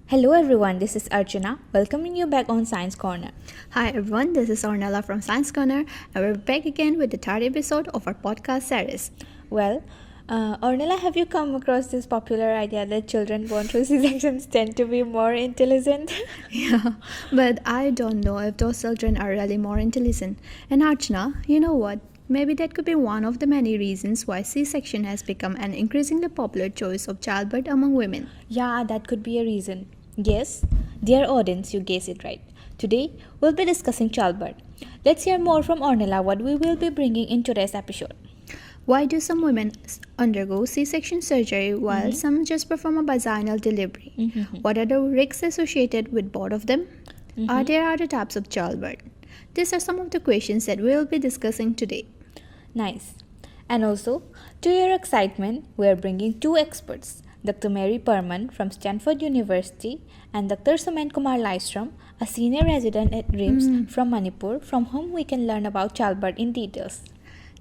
Hello everyone, this is Archana, welcoming you back on Science Corner. Hi everyone, this is Ornella from Science Corner, and we're back again with the third episode of our podcast series. Well, Ornella, have you come across this popular idea that children born through C-sections tend to be more intelligent? Yeah, but I don't know if those children are really more intelligent. And Archana, you know what? Maybe that could be one of the many reasons why C-section has become an increasingly popular choice of childbirth among women. Yeah, that could be a reason. Yes, dear audience, you guessed it right. Today, we'll be discussing childbirth. Let's hear more from Ornella what we will be bringing in today's episode. Why do some women undergo C-section surgery while some just perform a vaginal delivery? What are the risks associated with both of them? Are there other types of childbirth? These are some of the questions that we'll be discussing today. Nice. And also, to your excitement, we are bringing two experts, Dr. Mary Parman from Stanford University and Dr. Somenkumar Laishram, a senior resident at RIMS from Manipur, from whom we can learn about childbirth in details.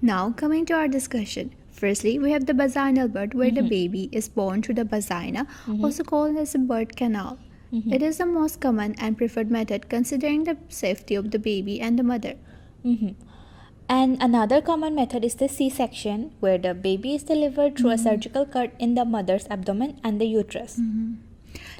Now, coming to our discussion. Firstly, we have the vaginal birth where the baby is born through the vagina, also called as a birth canal. It is the most common and preferred method considering the safety of the baby and the mother. And another common method is the C-section, where the baby is delivered through a surgical cut in the mother's abdomen and the uterus.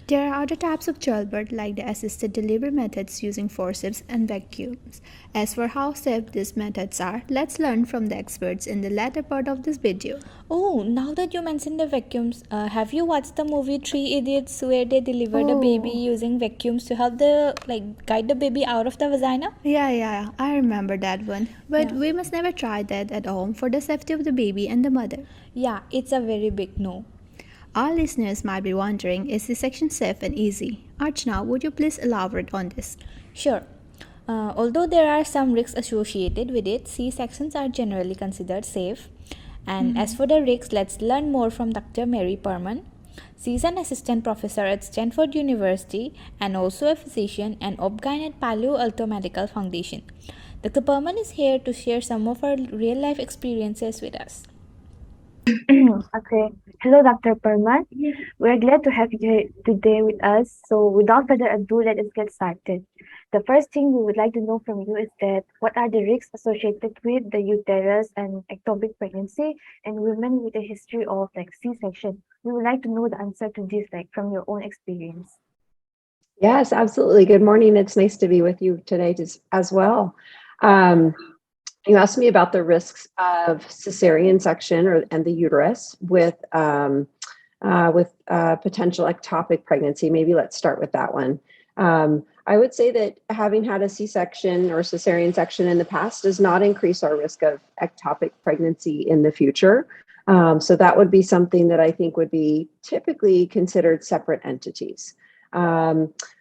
There are other types of childbirth like the assisted delivery methods using forceps and vacuums. As for how safe these methods are, let's learn from the experts in the latter part of this video. Oh, now that you mentioned the vacuums, have you watched the movie Three Idiots where they deliver the baby using vacuums to help guide the baby out of the vagina? Yeah, I remember that one. But Yeah. we must never try that at home for the safety of the baby and the mother. Yeah, it's a very big no. Our listeners might be wondering, is this section safe and easy? Archana, would you please elaborate on this? Sure. Although there are some risks associated with it, C-sections are generally considered safe. And as for the risks, let's learn more from Dr. Mary Parman. She's an assistant professor at Stanford University and also a physician and ob-gyn at Palo Alto Medical Foundation. Dr. Parman is here to share some of her real-life experiences with us. Okay. Hello, Dr. Parman. We're glad to have you here today with us. So, without further ado, let us get started. The first thing we would like to know from you is that what are the risks associated with the uterus and ectopic pregnancy and women with a history of C-section? We would like to know the answer to this from your own experience. Yes, absolutely. Good morning. It's nice to be with you today as well. You asked me about the risks of cesarean section and the uterus with potential ectopic pregnancy. Maybe let's start with that one. I would say that having had a C-section or cesarean section in the past does not increase our risk of ectopic pregnancy in the future. So that would be something that I think would be typically considered separate entities.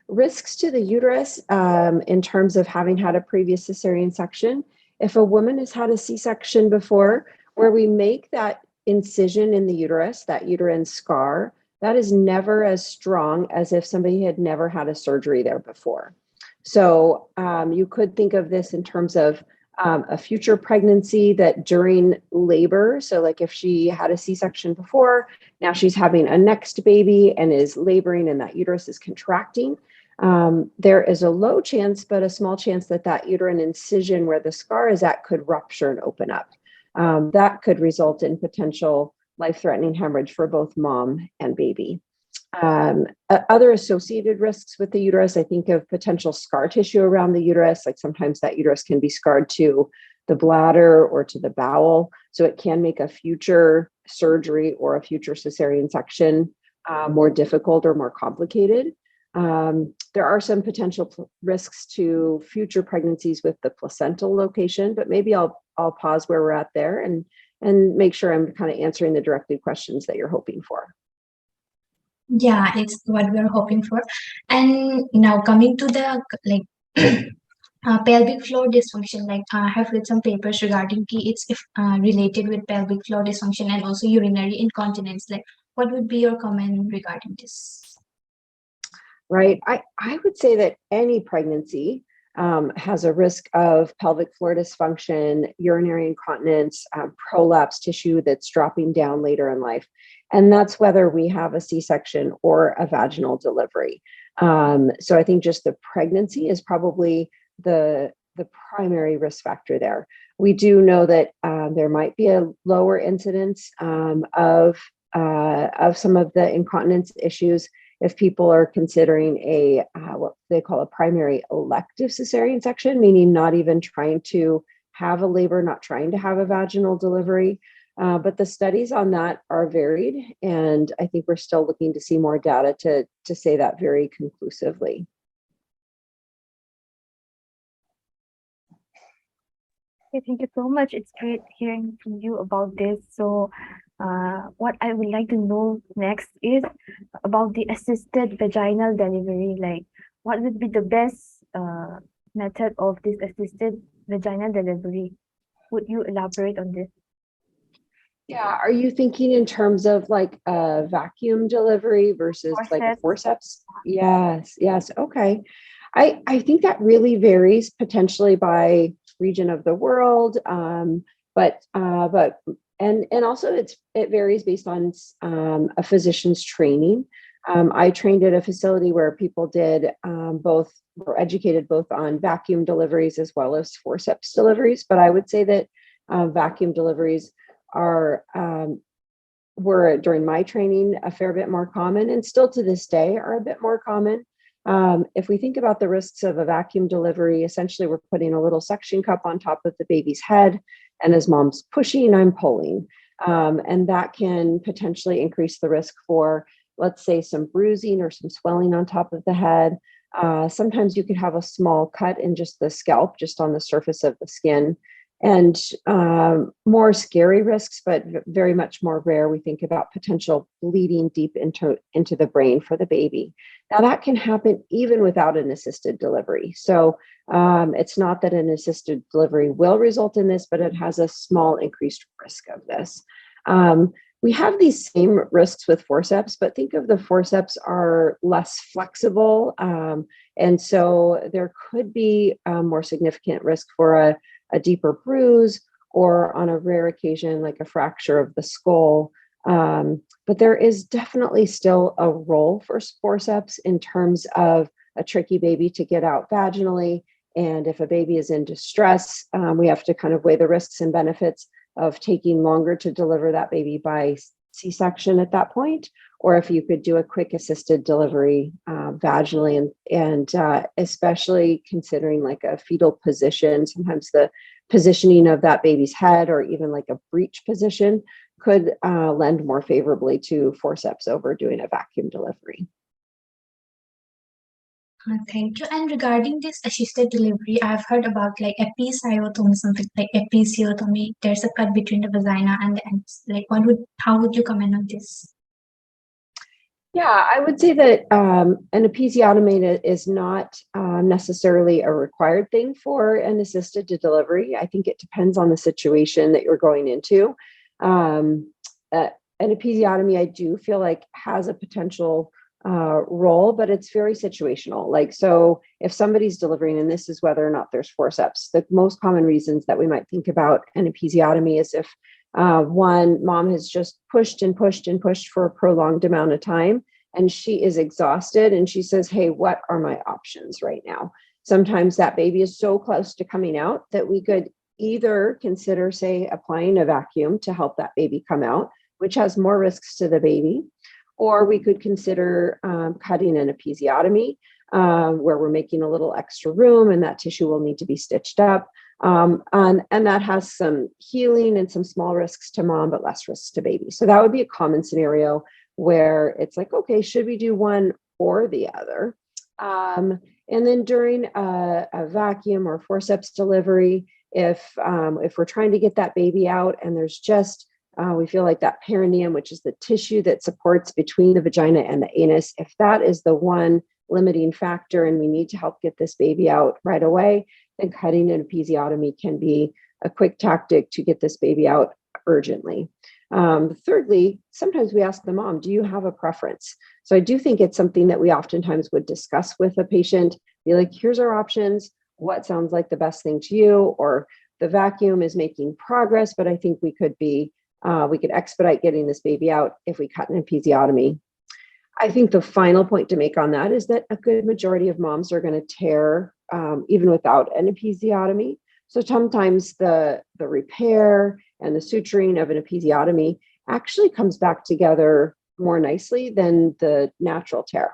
Risks to the uterus in terms of having had a previous cesarean section. If a woman has had a C-section before, where we make that incision in the uterus, that uterine scar, that is never as strong as if somebody had never had a surgery there before. So you could think of this in terms of a future pregnancy that during labor, so like if she had a C-section before, now she's having a next baby and is laboring and that uterus is contracting, there is a low chance, but a small chance that that uterine incision where the scar is at could rupture and open up. That could result in potential life-threatening hemorrhage for both mom and baby. Other associated risks with the uterus, I think of potential scar tissue around the uterus, like sometimes that uterus can be scarred to the bladder or to the bowel. So it can make a future surgery or a future cesarean section more difficult or more complicated. There are some potential risks to future pregnancies with the placental location, but maybe I'll pause where we're at there and make sure I'm kind of answering the directed questions that you're hoping for. Yeah, it's what we're hoping for. And now coming to the pelvic floor dysfunction, I have read some papers regarding it's related with pelvic floor dysfunction and also urinary incontinence. What would be your comment regarding this? Right. I would say that any pregnancy has a risk of pelvic floor dysfunction, urinary incontinence, prolapse tissue that's dropping down later in life. And that's whether we have a C-section or a vaginal delivery. So I think just the pregnancy is probably the primary risk factor there. We do know that there might be a lower incidence of some of the incontinence issues if people are considering a what they call a primary elective cesarean section, meaning not even trying to have a labor, not trying to have a vaginal delivery. But the studies on that are varied, and I think we're still looking to see more data to say that very conclusively. Okay, thank you so much. It's great hearing from you about this. So, what I would like to know next is about the assisted vaginal delivery. Like, what would be the best method of this assisted vaginal delivery? Would you elaborate on this? Yeah, are you thinking in terms of like a vacuum delivery versus like a forceps? Yes, yes. Okay. I think that really varies potentially by region of the world. But also it varies based on a physician's training. I trained at a facility where people did were educated both on vacuum deliveries as well as forceps deliveries. But I would say that vacuum deliveries were during my training a fair bit more common, and still to this day are a bit more common. If we think about the risks of a vacuum delivery, essentially we're putting a little suction cup on top of the baby's head, and as mom's pushing, I'm pulling. And that can potentially increase the risk for, let's say, some bruising or some swelling on top of the head. Sometimes you could have a small cut in just the scalp, just on the surface of the skin. And more scary risks, but very much more rare. We think about potential bleeding deep into the brain for the baby. Now that can happen even without an assisted delivery. So it's not that an assisted delivery will result in this, but it has a small increased risk of this. We have these same risks with forceps, but think of the forceps are less flexible. And so there could be a more significant risk for a deeper bruise, or on a rare occasion, like a fracture of the skull. But there is definitely still a role for forceps in terms of a tricky baby to get out vaginally. And if a baby is in distress, we have to kind of weigh the risks and benefits of taking longer to deliver that baby by C-section at that point, or if you could do a quick assisted delivery vaginally, and especially considering like a fetal position, sometimes the positioning of that baby's head or even like a breech position could lend more favorably to forceps over doing a vacuum delivery. Thank you. And regarding this assisted delivery, I've heard about like episiotomy, something like episiotomy. There's a cut between the vagina and the ends. Like, how would you comment on this? Yeah, I would say that an episiotomy is not necessarily a required thing for an assisted delivery. I think it depends on the situation that you're going into. An episiotomy, I do feel like, has a potential role, but it's very situational. Like, so if somebody's delivering, and this is whether or not there's forceps, the most common reasons that we might think about an episiotomy is if one, mom has just pushed and pushed and pushed for a prolonged amount of time, and she is exhausted, and she says, hey, what are my options right now? Sometimes that baby is so close to coming out that we could either consider, say, applying a vacuum to help that baby come out, which has more risks to the baby, or we could consider cutting an episiotomy, where we're making a little extra room and that tissue will need to be stitched up. And that has some healing and some small risks to mom, but less risks to baby. So that would be a common scenario where it's like, okay, should we do one or the other? And then during a vacuum or forceps delivery, if we're trying to get that baby out and there's just we feel like that perineum, which is the tissue that supports between the vagina and the anus, if that is the one limiting factor and we need to help get this baby out right away, then cutting an episiotomy can be a quick tactic to get this baby out urgently. Thirdly, sometimes we ask the mom, do you have a preference? So I do think it's something that we oftentimes would discuss with a patient, be like, here's our options. what sounds like the best thing to you, or the vacuum is making progress, but I think we could expedite getting this baby out if we cut an episiotomy. I think the final point to make on that is that a good majority of moms are going to tear even without an episiotomy. So sometimes the repair and the suturing of an episiotomy actually comes back together more nicely than the natural tear.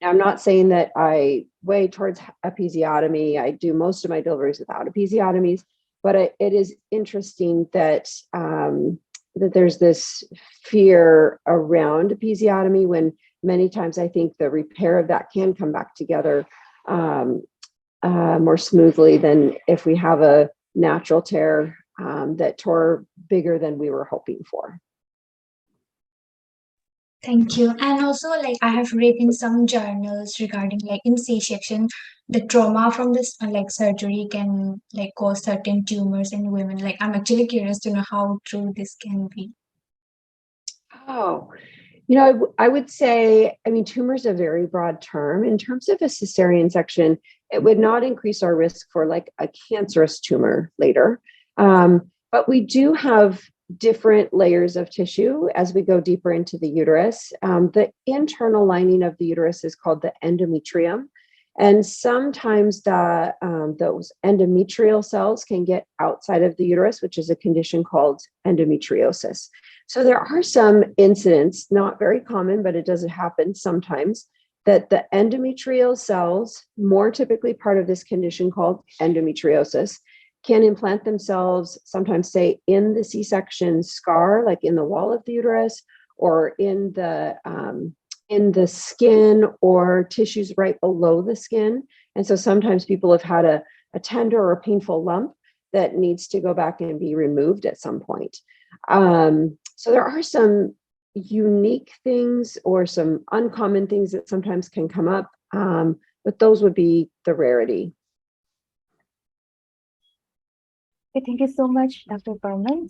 Now, I'm not saying that I weigh towards episiotomy. I do most of my deliveries without episiotomies, but it is interesting that that there's this fear around episiotomy when many times I think the repair of that can come back together more smoothly than if we have a natural tear that tore bigger than we were hoping for. Thank you. And also, like, I have read in some journals regarding, like, in C-section, the trauma from this like surgery can like cause certain tumors in women. Like, I'm actually curious to know how true this can be. Oh, you know, I would say, I mean, tumor is a very broad term. In terms of a cesarean section, it would not increase our risk for like a cancerous tumor later. But we do have different layers of tissue as we go deeper into the uterus. The internal lining of the uterus is called the endometrium. And sometimes those endometrial cells can get outside of the uterus, which is a condition called endometriosis. So there are some incidents, not very common, but it does happen sometimes, that the endometrial cells, more typically part of this condition called endometriosis, can implant themselves, sometimes say in the C-section scar, like in the wall of the uterus, or in the skin or tissues right below the skin. And so sometimes people have had a tender or a painful lump that needs to go back and be removed at some point. So there are some unique things or some uncommon things that sometimes can come up, but those would be the rarity. Okay, thank you so much, Dr. Parman.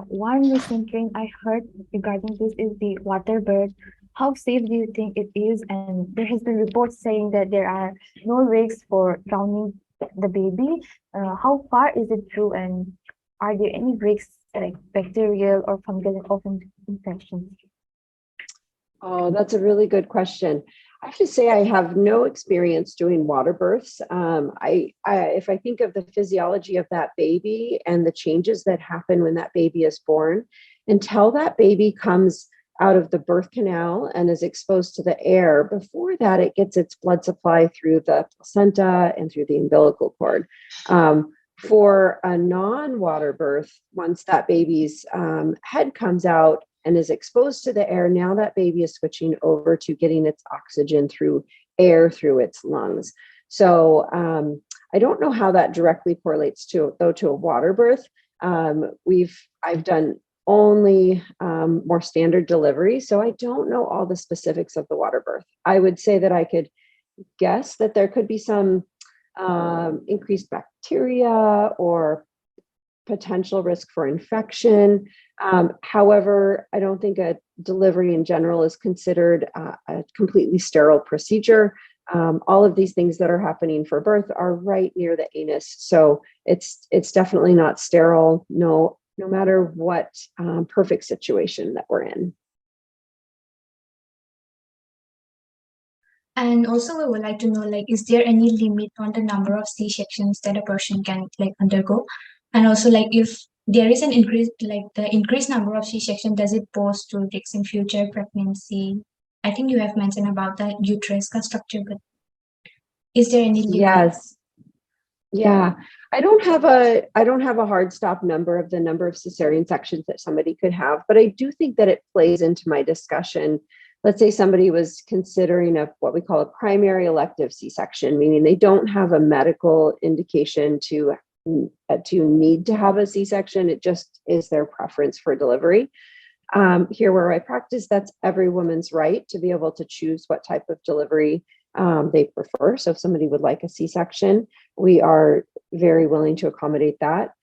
One recent thing I heard regarding this is the water birth. How safe do you think it is? And there has been reports saying that there are no risks for drowning the baby. How far is it true? And are there any risks like bacterial or fungal infections? Oh, that's a really good question. I have to say I have no experience doing water births. If I think of the physiology of that baby and the changes that happen when that baby is born, until that baby comes out of the birth canal and is exposed to the air, before that it gets its blood supply through the placenta and through the umbilical cord. For a non-water birth, once that baby's head comes out and is exposed to the air, now that baby is switching over to getting its oxygen through air through its lungs. So I don't know how that directly correlates to a water birth. I've done only more standard delivery, so I don't know all the specifics of the water birth. I would say that I could guess that there could be some increased bacteria or potential risk for infection. However, I don't think a delivery in general is considered a completely sterile procedure. All of these things that are happening for birth are right near the anus, so it's definitely not sterile, no matter what perfect situation that we're in. And also, we would like to know, like, is there any limit on the number of C-sections that a person can like undergo? And also, like, if there is an increase, like the increased number of C-section, does it pose to risks in future pregnancy? I think you have mentioned about the uterus structure, but is there any limit? Yes. Yeah, I don't have a hard stop number of the number of cesarean sections that somebody could have, but I do think that it plays into my discussion. Let's say somebody was considering what we call a primary elective C-section, meaning they don't have a medical indication to need to have a C-section. It just is their preference for delivery. Here where I practice, that's every woman's right to be able to choose what type of delivery they prefer. So if somebody would like a C-section, we are very willing to accommodate that.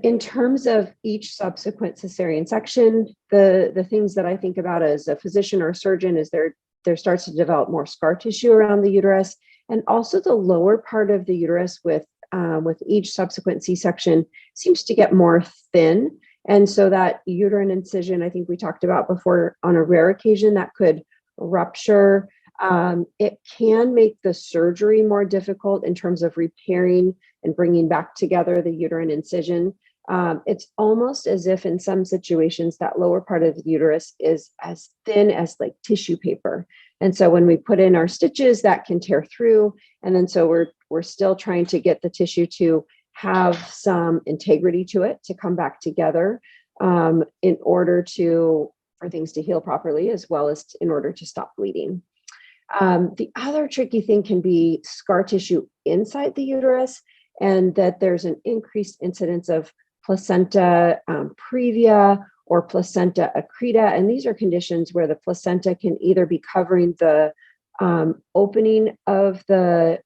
In terms of each subsequent cesarean section, the things that I think about as a physician or a surgeon is there starts to develop more scar tissue around the uterus. And also the lower part of the uterus with each subsequent C-section seems to get more thin. And so that uterine incision, I think we talked about before, on a rare occasion that could rupture. It can make the surgery more difficult in terms of repairing and bringing back together the uterine incision. It's almost as if in some situations that lower part of the uterus is as thin as like tissue paper. And so when we put in our stitches, that can tear through. And then so we're still trying to get the tissue to have some integrity to it, to come back together in order for things to heal properly, as well as in order to stop bleeding. The other tricky thing can be scar tissue inside the uterus, and that there's an increased incidence of placenta previa or placenta accreta. And these are conditions where the placenta can either be covering the opening of the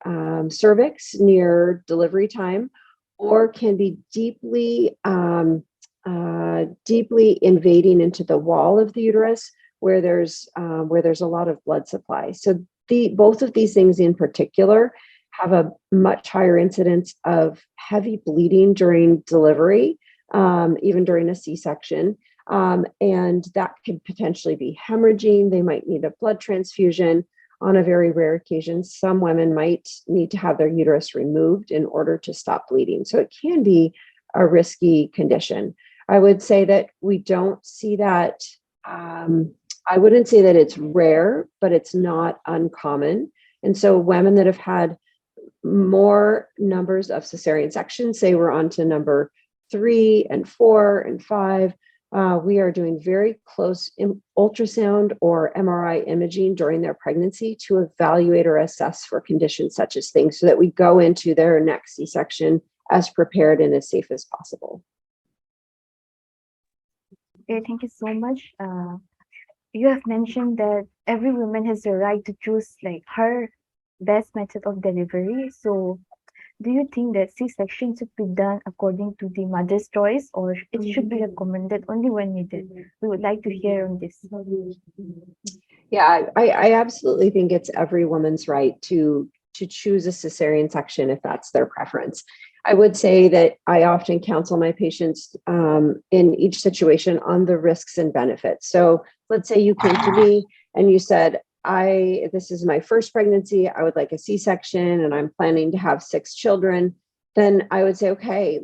cervix near delivery time, or can be deeply invading into the wall of the uterus where there's a lot of blood supply. So both of these things in particular have a much higher incidence of heavy bleeding during delivery, even during a C-section. And that could potentially be hemorrhaging. They might need a blood transfusion. On a very rare occasion, some women might need to have their uterus removed in order to stop bleeding. So it can be a risky condition. I would say that we don't see that. I wouldn't say that it's rare, but it's not uncommon. And so women that have had more numbers of cesarean sections, say we're on to number 3 and 4 and 5, we are doing very close ultrasound or MRI imaging during their pregnancy to evaluate or assess for conditions such as things, so that we go into their next C-section as prepared and as safe as possible. Okay, thank you so much. You have mentioned that every woman has the right to choose like her best method of delivery. So do you think that C-section should be done according to the mother's choice, or it should be recommended only when needed? We would like to hear on this. Yeah, I absolutely think it's every woman's right to choose a cesarean section if that's their preference. I would say that I often counsel my patients in each situation on the risks and benefits. So let's say you came to me and you said, this is my first pregnancy, I would like a C-section and I'm planning to have 6 children. Then I would say, okay,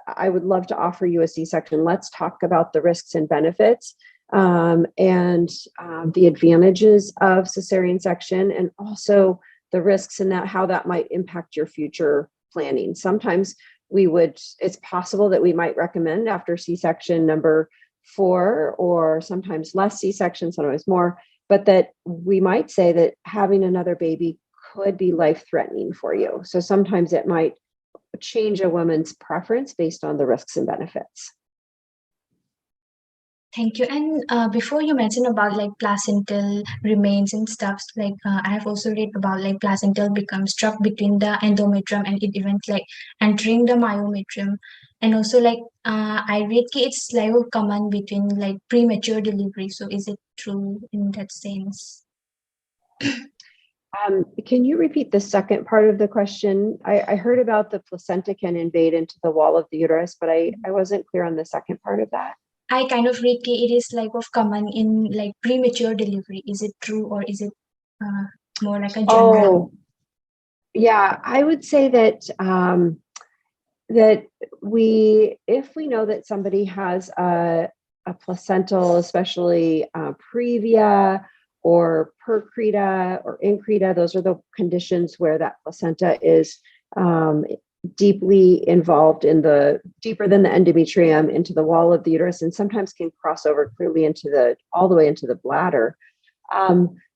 I would love to offer you a C-section. Let's talk about the risks and benefits and the advantages of cesarean section, and also the risks and how that might impact your future planning. Sometimes it's possible that we might recommend after C-section number 4, or sometimes less C-section, sometimes more, but that we might say that having another baby could be life-threatening for you. So sometimes it might change a woman's preference based on the risks and benefits. Thank you. And before you mentioned about like placental remains and stuff, like I have also read about like placental becomes stuck between the endometrium and it even like entering the myometrium. And also like I read it's like common between like premature delivery. So is it true in that sense? Can you repeat the second part of the question? I heard about the placenta can invade into the wall of the uterus, but I wasn't clear on the second part of that. I kind of read it is like of common in like premature delivery. Is it true, or is it more like a general? Yeah, I would say that if we know that somebody has a placental, especially previa or percreta or increta, those are the conditions where that placenta is deeply involved deeper than the endometrium into the wall of the uterus, and sometimes can cross over clearly all the way into the bladder.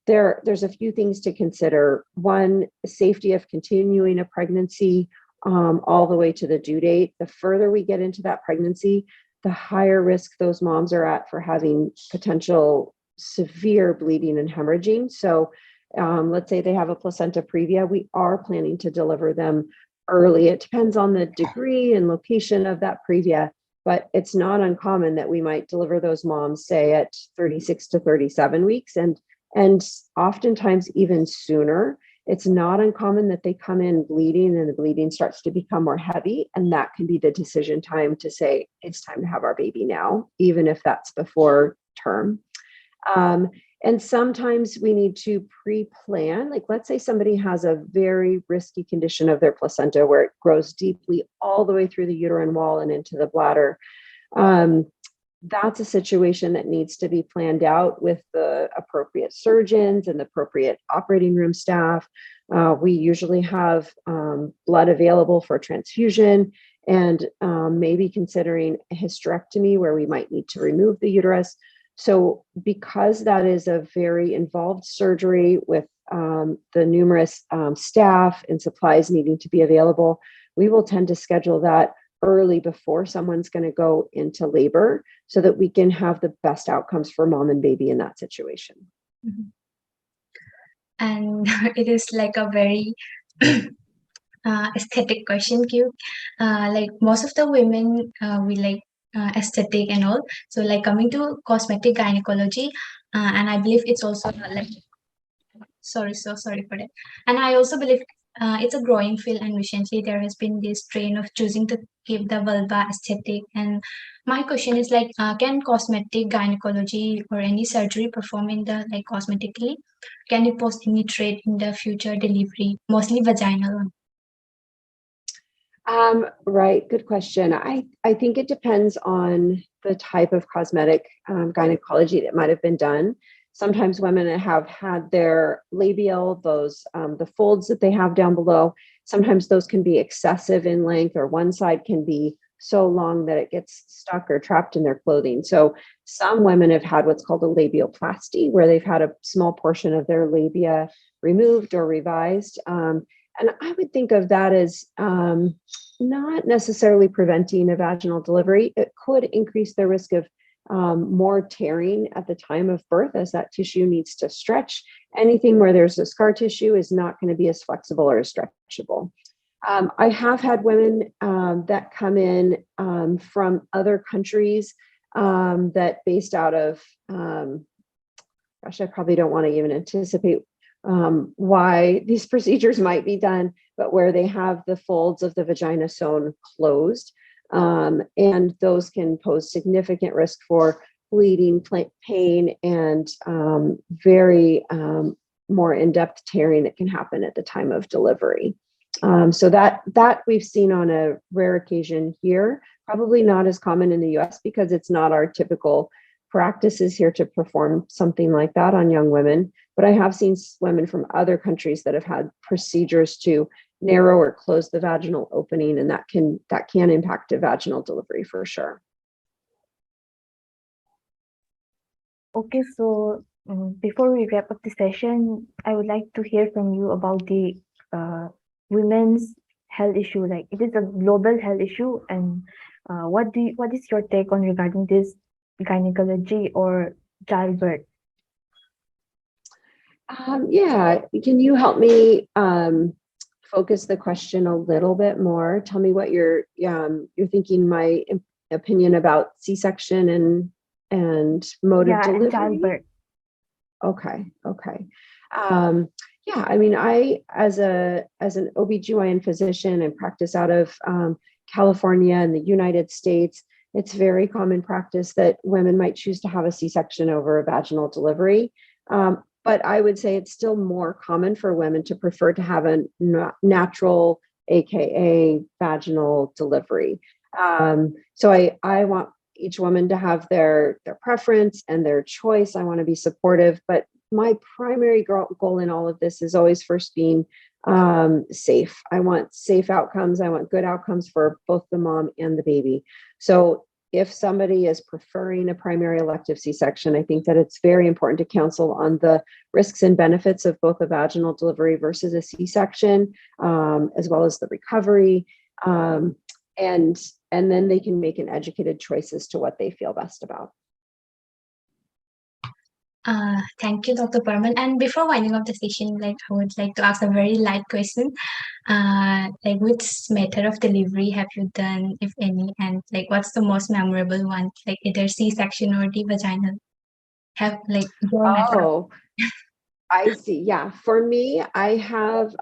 There's a few things to consider. One, safety of continuing a pregnancy all the way to the due date. The further we get into that pregnancy, the higher risk those moms are at for having potential severe bleeding and hemorrhaging. So let's say they have a placenta previa, we are planning to deliver them early. It depends on the degree and location of that previa, but it's not uncommon that we might deliver those moms, say, at 36 to 37 weeks, and oftentimes even sooner. it's not uncommon that they come in bleeding and the bleeding starts to become more heavy. And that can be the decision time to say, it's time to have our baby now, even if that's before term. And sometimes we need to pre-plan, like let's say somebody has a very risky condition of their placenta where it grows deeply all the way through the uterine wall and into the bladder. That's a situation that needs to be planned out with the appropriate surgeons and the appropriate operating room staff. We usually have blood available for transfusion and maybe considering a hysterectomy where we might need to remove the uterus. So because that is a very involved surgery with the numerous staff and supplies needing to be available, we will tend to schedule that early before someone's going to go into labor so that we can have the best outcomes for mom and baby in that situation. Mm-hmm. And it is like a very aesthetic question, Q. Like most of the women, we like aesthetic and all. So like coming to cosmetic gynecology, and I believe it's also like, sorry for that. And I also believe it's a growing field, and recently there has been this trend of choosing to keep the vulva aesthetic. And my question is like, can cosmetic gynecology or any surgery performed in the like cosmetically, can it pose any threat in the future delivery, mostly vaginal one? Right. Good question. I think it depends on the type of cosmetic gynecology that might have been done. Sometimes women have had their labial, those the folds that they have down below. Sometimes those can be excessive in length, or one side can be so long that it gets stuck or trapped in their clothing. So some women have had what's called a labioplasty, where they've had a small portion of their labia removed or revised. And I would think of that as not necessarily preventing a vaginal delivery. It could increase the risk of more tearing at the time of birth as that tissue needs to stretch. Anything where there's a scar tissue is not going to be as flexible or as stretchable. I have had women that come in from other countries that based out of, gosh, I probably don't want to even anticipate why these procedures might be done, but where they have the folds of the vagina sewn closed. And those can pose significant risk for bleeding, pain, and very more in-depth tearing that can happen at the time of delivery. So that we've seen on a rare occasion here, probably not as common in the US because it's not our typical practices here to perform something like that on young women. But I have seen women from other countries that have had procedures to narrow or close the vaginal opening, and that can impact a vaginal delivery for sure. Okay, so before we wrap up the session, I would like to hear from you about the women's health issue. Like, it is a global health issue, and what is your take on regarding this gynecology or childbirth? Yeah, can you help me focus the question a little bit more? Tell me what you're thinking. My opinion about C-section and mode of delivery. And childbirth. Okay. Yeah, I mean, I as an OB-GYN physician and practice out of California and the United States, it's very common practice that women might choose to have a C-section over a vaginal delivery. But I would say it's still more common for women to prefer to have a natural, AKA vaginal delivery. So I want each woman to have their preference and their choice. I want to be supportive, but my primary goal in all of this is always first being safe. I want safe outcomes. I want good outcomes for both the mom and the baby. So if somebody is preferring a primary elective C-section, I think that it's very important to counsel on the risks and benefits of both a vaginal delivery versus a C-section, as well as the recovery. And then they can make an educated choice as to what they feel best about. Thank you, Dr. Parman. And before winding up the session, like I would like to ask a very light question. Like, which method of delivery have you done, if any, and like what's the most memorable one? Like either C-section or the vaginal. Have like your method. I see. Yeah. For me, I have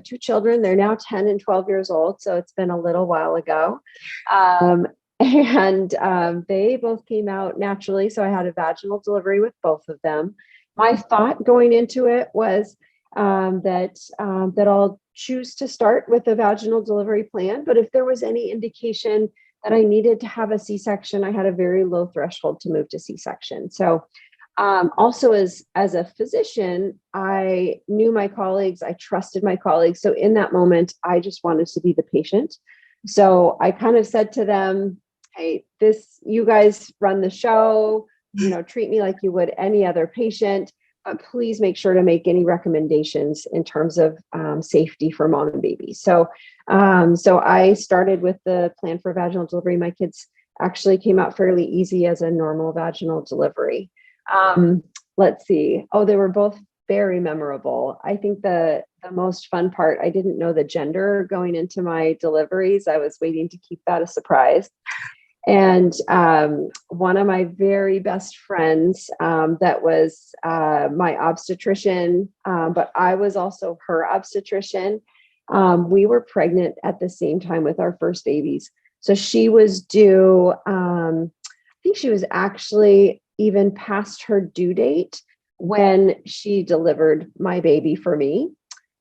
2 children. They're now 10 and 12 years old. So it's been a little while ago. And they both came out naturally. So I had a vaginal delivery with both of them. My thought going into it was that I'll choose to start with a vaginal delivery plan. But if there was any indication that I needed to have a C-section, I had a very low threshold to move to C-section. So also as a physician, I knew my colleagues, I trusted my colleagues. So in that moment, I just wanted to be the patient. So I kind of said to them, hey, you guys run the show, treat me like you would any other patient, but please make sure to make any recommendations in terms of safety for mom and baby. So I started with the plan for vaginal delivery. My kids actually came out fairly easy as a normal vaginal delivery. Let's see. Oh, they were both very memorable. I think the most fun part, I didn't know the gender going into my deliveries. I was waiting to keep that a surprise. And one of my very best friends that was my obstetrician, but I was also her obstetrician. We were pregnant at the same time with our first babies. So she was due, I think she was actually even past her due date when she delivered my baby for me.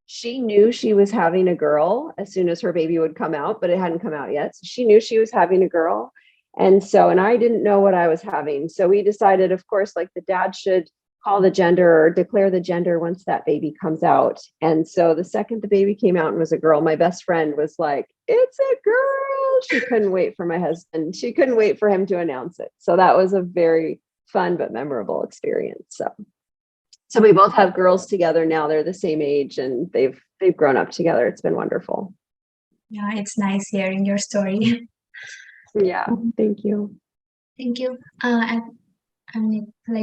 She knew she was having a girl as soon as her baby would come out, but it hadn't come out yet. So she knew she was having a girl. And I didn't know what I was having. So we decided, of course, like the dad should call the gender or declare the gender once that baby comes out. And so the second the baby came out and was a girl, my best friend was like, it's a girl. She couldn't wait for my husband. She couldn't wait for him to announce it. So that was a very fun but memorable experience. So we both have girls together now. They're the same age and they've grown up together. It's been wonderful. Yeah, it's nice hearing your story. Yeah, thank you. Thank you. And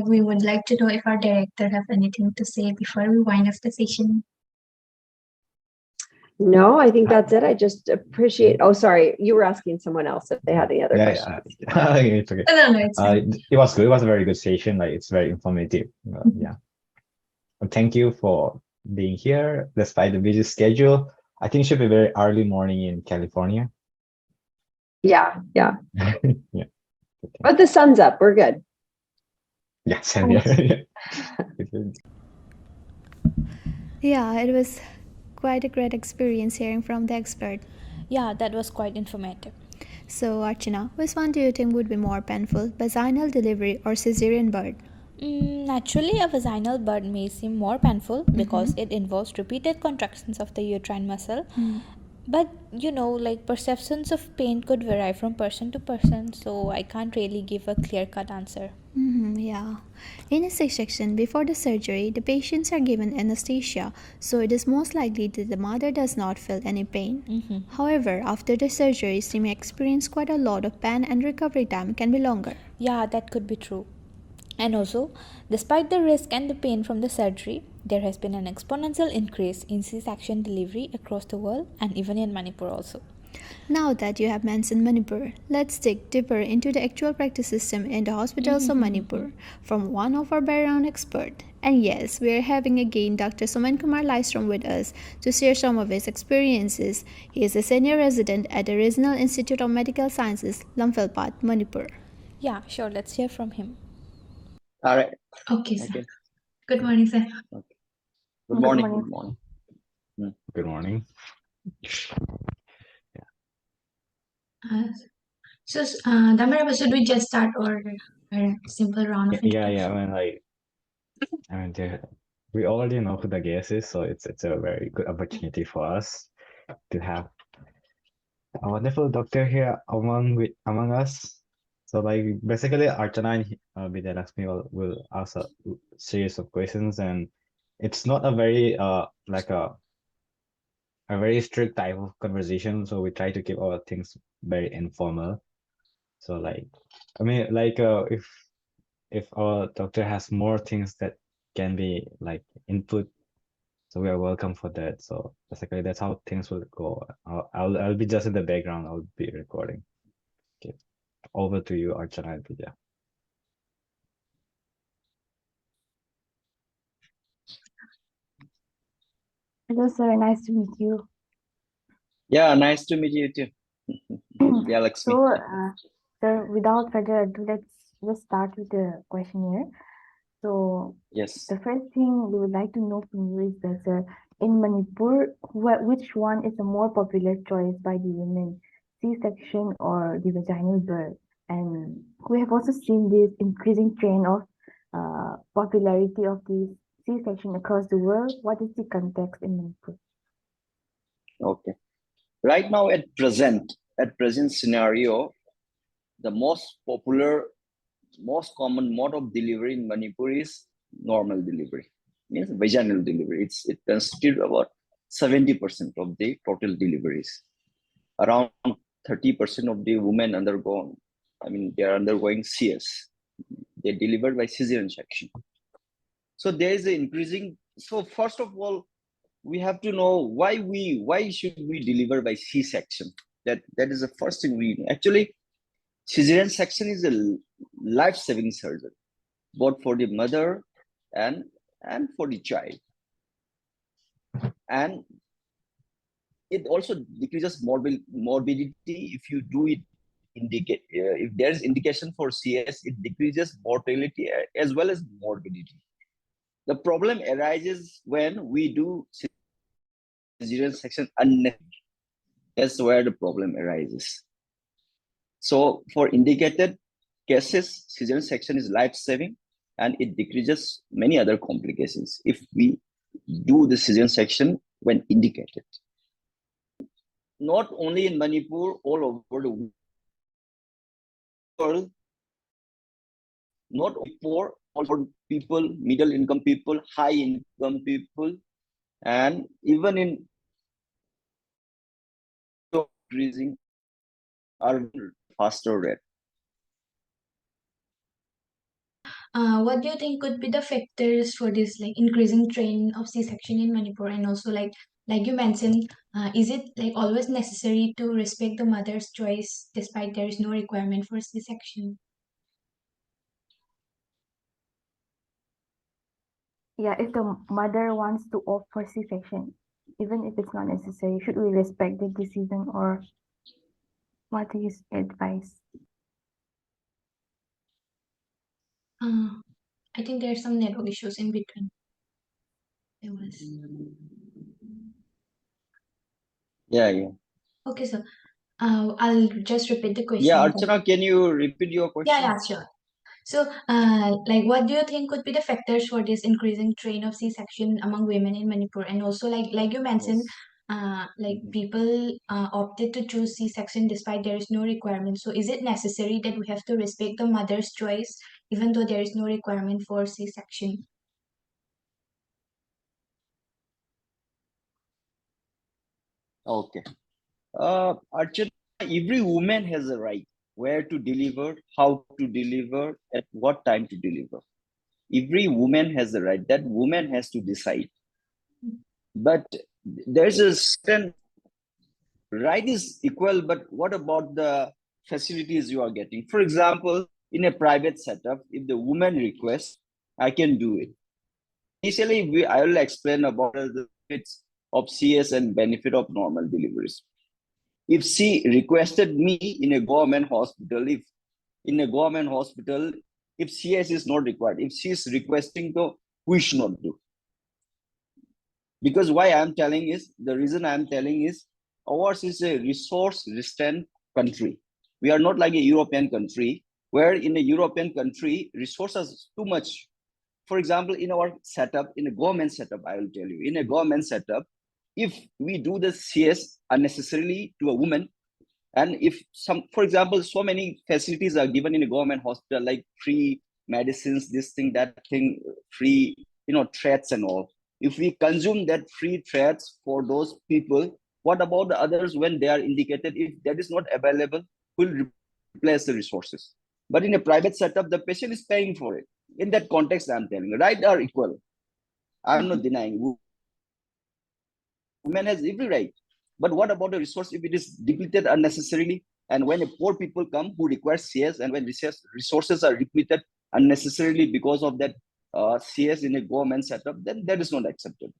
we would like to know if our director have anything to say before we wind up the session. No, I think that's it. I just appreciate. Oh, sorry, you were asking someone else if they had any other questions. Yeah, it's okay. No, it's fine. It was good. It was a very good session. It's very informative. Yeah. Well, thank you for being here despite the busy schedule. I think it should be very early morning in California. Yeah. Yeah. But the sun's up. We're good. Yeah, same here. Yeah, it was quite a great experience hearing from the expert. Yeah, that was quite informative. So, Archana, which one do you think would be more painful, vaginal delivery or cesarean birth? Naturally, a vaginal birth may seem more painful because it involves repeated contractions of the uterine muscle. But perceptions of pain could vary from person to person, so I can't really give a clear-cut answer. Yeah. In a C-section, before the surgery, the patients are given anesthesia, so it is most likely that the mother does not feel any pain. However, after the surgery, she may experience quite a lot of pain and recovery time can be longer. Yeah, that could be true. And also, despite the risk and the pain from the surgery, there has been an exponential increase in C-section delivery across the world and even in Manipur also. Now that you have mentioned Manipur, let's dig deeper into the actual practice system in the hospitals of Manipur from one of our background experts. And yes, we are having again Dr. Somenkumar Laishram with us to share some of his experiences. He is a senior resident at the Regional Institute of Medical Sciences, Lamphelpat, Manipur. Yeah, sure, let's hear from him. All right. Okay, sir. Okay. Good morning, sir. Okay. Good morning. morning. Good morning. Good morning. So, Damaraba, should we just start or a simple round of Yeah. introduction? We already know who the guest is, so it's a very good opportunity for us to have a wonderful doctor here among us. So basically Archana and Vidyalakshmi will ask a series of questions, and it's not a very a very strict type of conversation, so we try to keep our things very informal. So if our doctor has more things that can be input, so we are welcome for that. So basically that's how things will go. I'll be just in the background. I'll be recording. Okay, over to you, Archana and Vidya. Hello, sir. Nice to meet you. Yeah, nice to meet you too. Yeah, Lakshmi. So, sir, without further ado, let's start with the questionnaire. So, Yes. the first thing we would like to know from you is that, sir, in Manipur, which one is the more popular choice by the women, C-section or the vaginal birth? And we have also seen this increasing trend of popularity of the C-section across the world. What is the context in Manipur? Okay. Right now, at present scenario, the most popular, most common mode of delivery in Manipur is normal delivery, means vaginal delivery. It constitutes about 70% of the total deliveries. Around 30% of the women they are undergoing CS. They delivered by cesarean section. So there is an increasing. So first of all, we have to know why should we deliver by C-section? That is the first thing we know. Actually, cesarean section is a life-saving surgery, both for the mother and for the child. And it also decreases morbidity if you do it. If there's indication for CS, it decreases mortality as well as morbidity. The problem arises when we do cesarean section unnecessarily. That's where the problem arises. So for indicated cases, cesarean section is life-saving and it decreases many other complications if we do the cesarean section when indicated. Not only in Manipur, all over the world, not only poor, also people, middle income people, high income people, and even in increasing are faster rate. What do you think could be the factors for this like increasing trend of C-section in Manipur? And also like you mentioned, is it like always necessary to respect the mother's choice despite there is no requirement for C-section? Yeah, if the mother wants to opt for C-section, even if it's not necessary, should we respect the decision or what is advice? I think there are some network issues in between. There was. Yeah. Okay, so I'll just repeat the question. Yeah, Archana, can you repeat your question? Yeah, sure. So, like, what do you think could be the factors for this increasing trend of C-section among women in Manipur? And also, like you mentioned, like people opted to choose C-section despite there is no requirement. So, is it necessary that we have to respect the mother's choice even though there is no requirement for C-section? Okay. Archana, every woman has a right where to deliver, how to deliver, at what time to deliver. Every woman has the right. That woman has to decide. But there's a certain right is equal, but what about the facilities you are getting? For example, in a private setup, if the woman requests, I can do it. Initially, I will explain about the benefits of CS and benefit of normal deliveries. If she requested me in a government hospital, if CS is not required, if she is requesting to, we should not do. Because the reason I'm telling is ours is a resource restrained country. We are not like a European country, where in a European country, resources too much. For example, in our setup, in a government setup, I will tell you, in a government setup, if we do the CS unnecessarily to a woman, and if for example, so many facilities are given in a government hospital, like free medicines, this thing, that thing, free, threats and all. If we consume that free threats for those people, what about the others when they are indicated? If that is not available, we'll replace the resources. But in a private setup, the patient is paying for it. In that context, I'm telling you, right are equal. I'm not denying. Women has every right. But what about the resource if it is depleted unnecessarily? And when poor people come who require CS, and when resources are depleted unnecessarily because of that CS in a government setup, then that is not acceptable.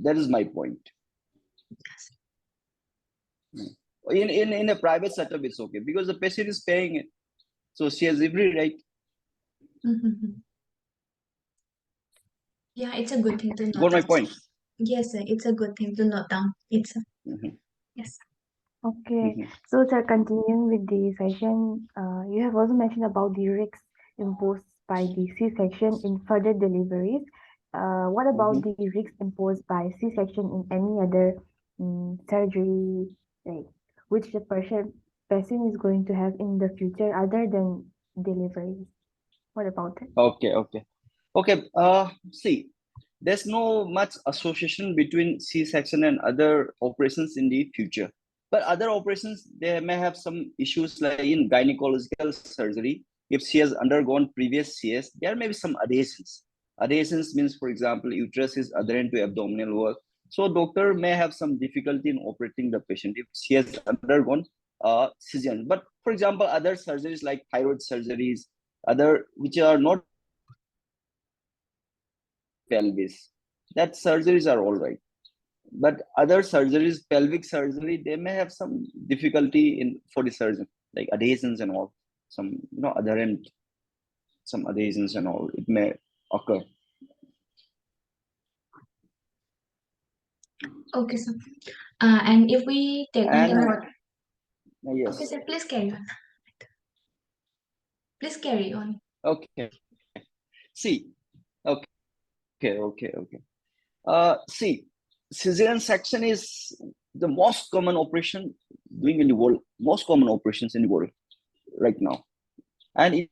That is my point. In a private setup, it's okay because the patient is paying it, so she has every right. Yeah, it's a good thing to note Got my down. point? Yes, sir. It's a good thing to note down. It's a yes. Okay, so sir, continuing with the session, you have also mentioned about the risks imposed by the C-section in further deliveries. What about the risks imposed by C-section in any other surgery, like which the person is going to have in the future other than deliveries? What about it? Okay. See, there's no much association between C-section and other operations in the future. But other operations, they may have some issues like in gynecological surgery. If she has undergone previous CS, there may be some adhesions. Adhesions means, for example, uterus is adherent to abdominal wall. So doctor may have some difficulty in operating the patient if she has undergone cesarean. But for example, other surgeries like thyroid surgeries, other which are not pelvis, that surgeries are all right. But other surgeries, pelvic surgery, they may have some difficulty in for the surgeon, like adhesions and all, some adherent, some adhesions and all, it may occur. Okay, sir. And if we take on the more, Yes. okay, sir, please carry on. Please carry on. Okay. See. Okay. See, cesarean section is the most common operation doing in the world, most common operations in the world right now. And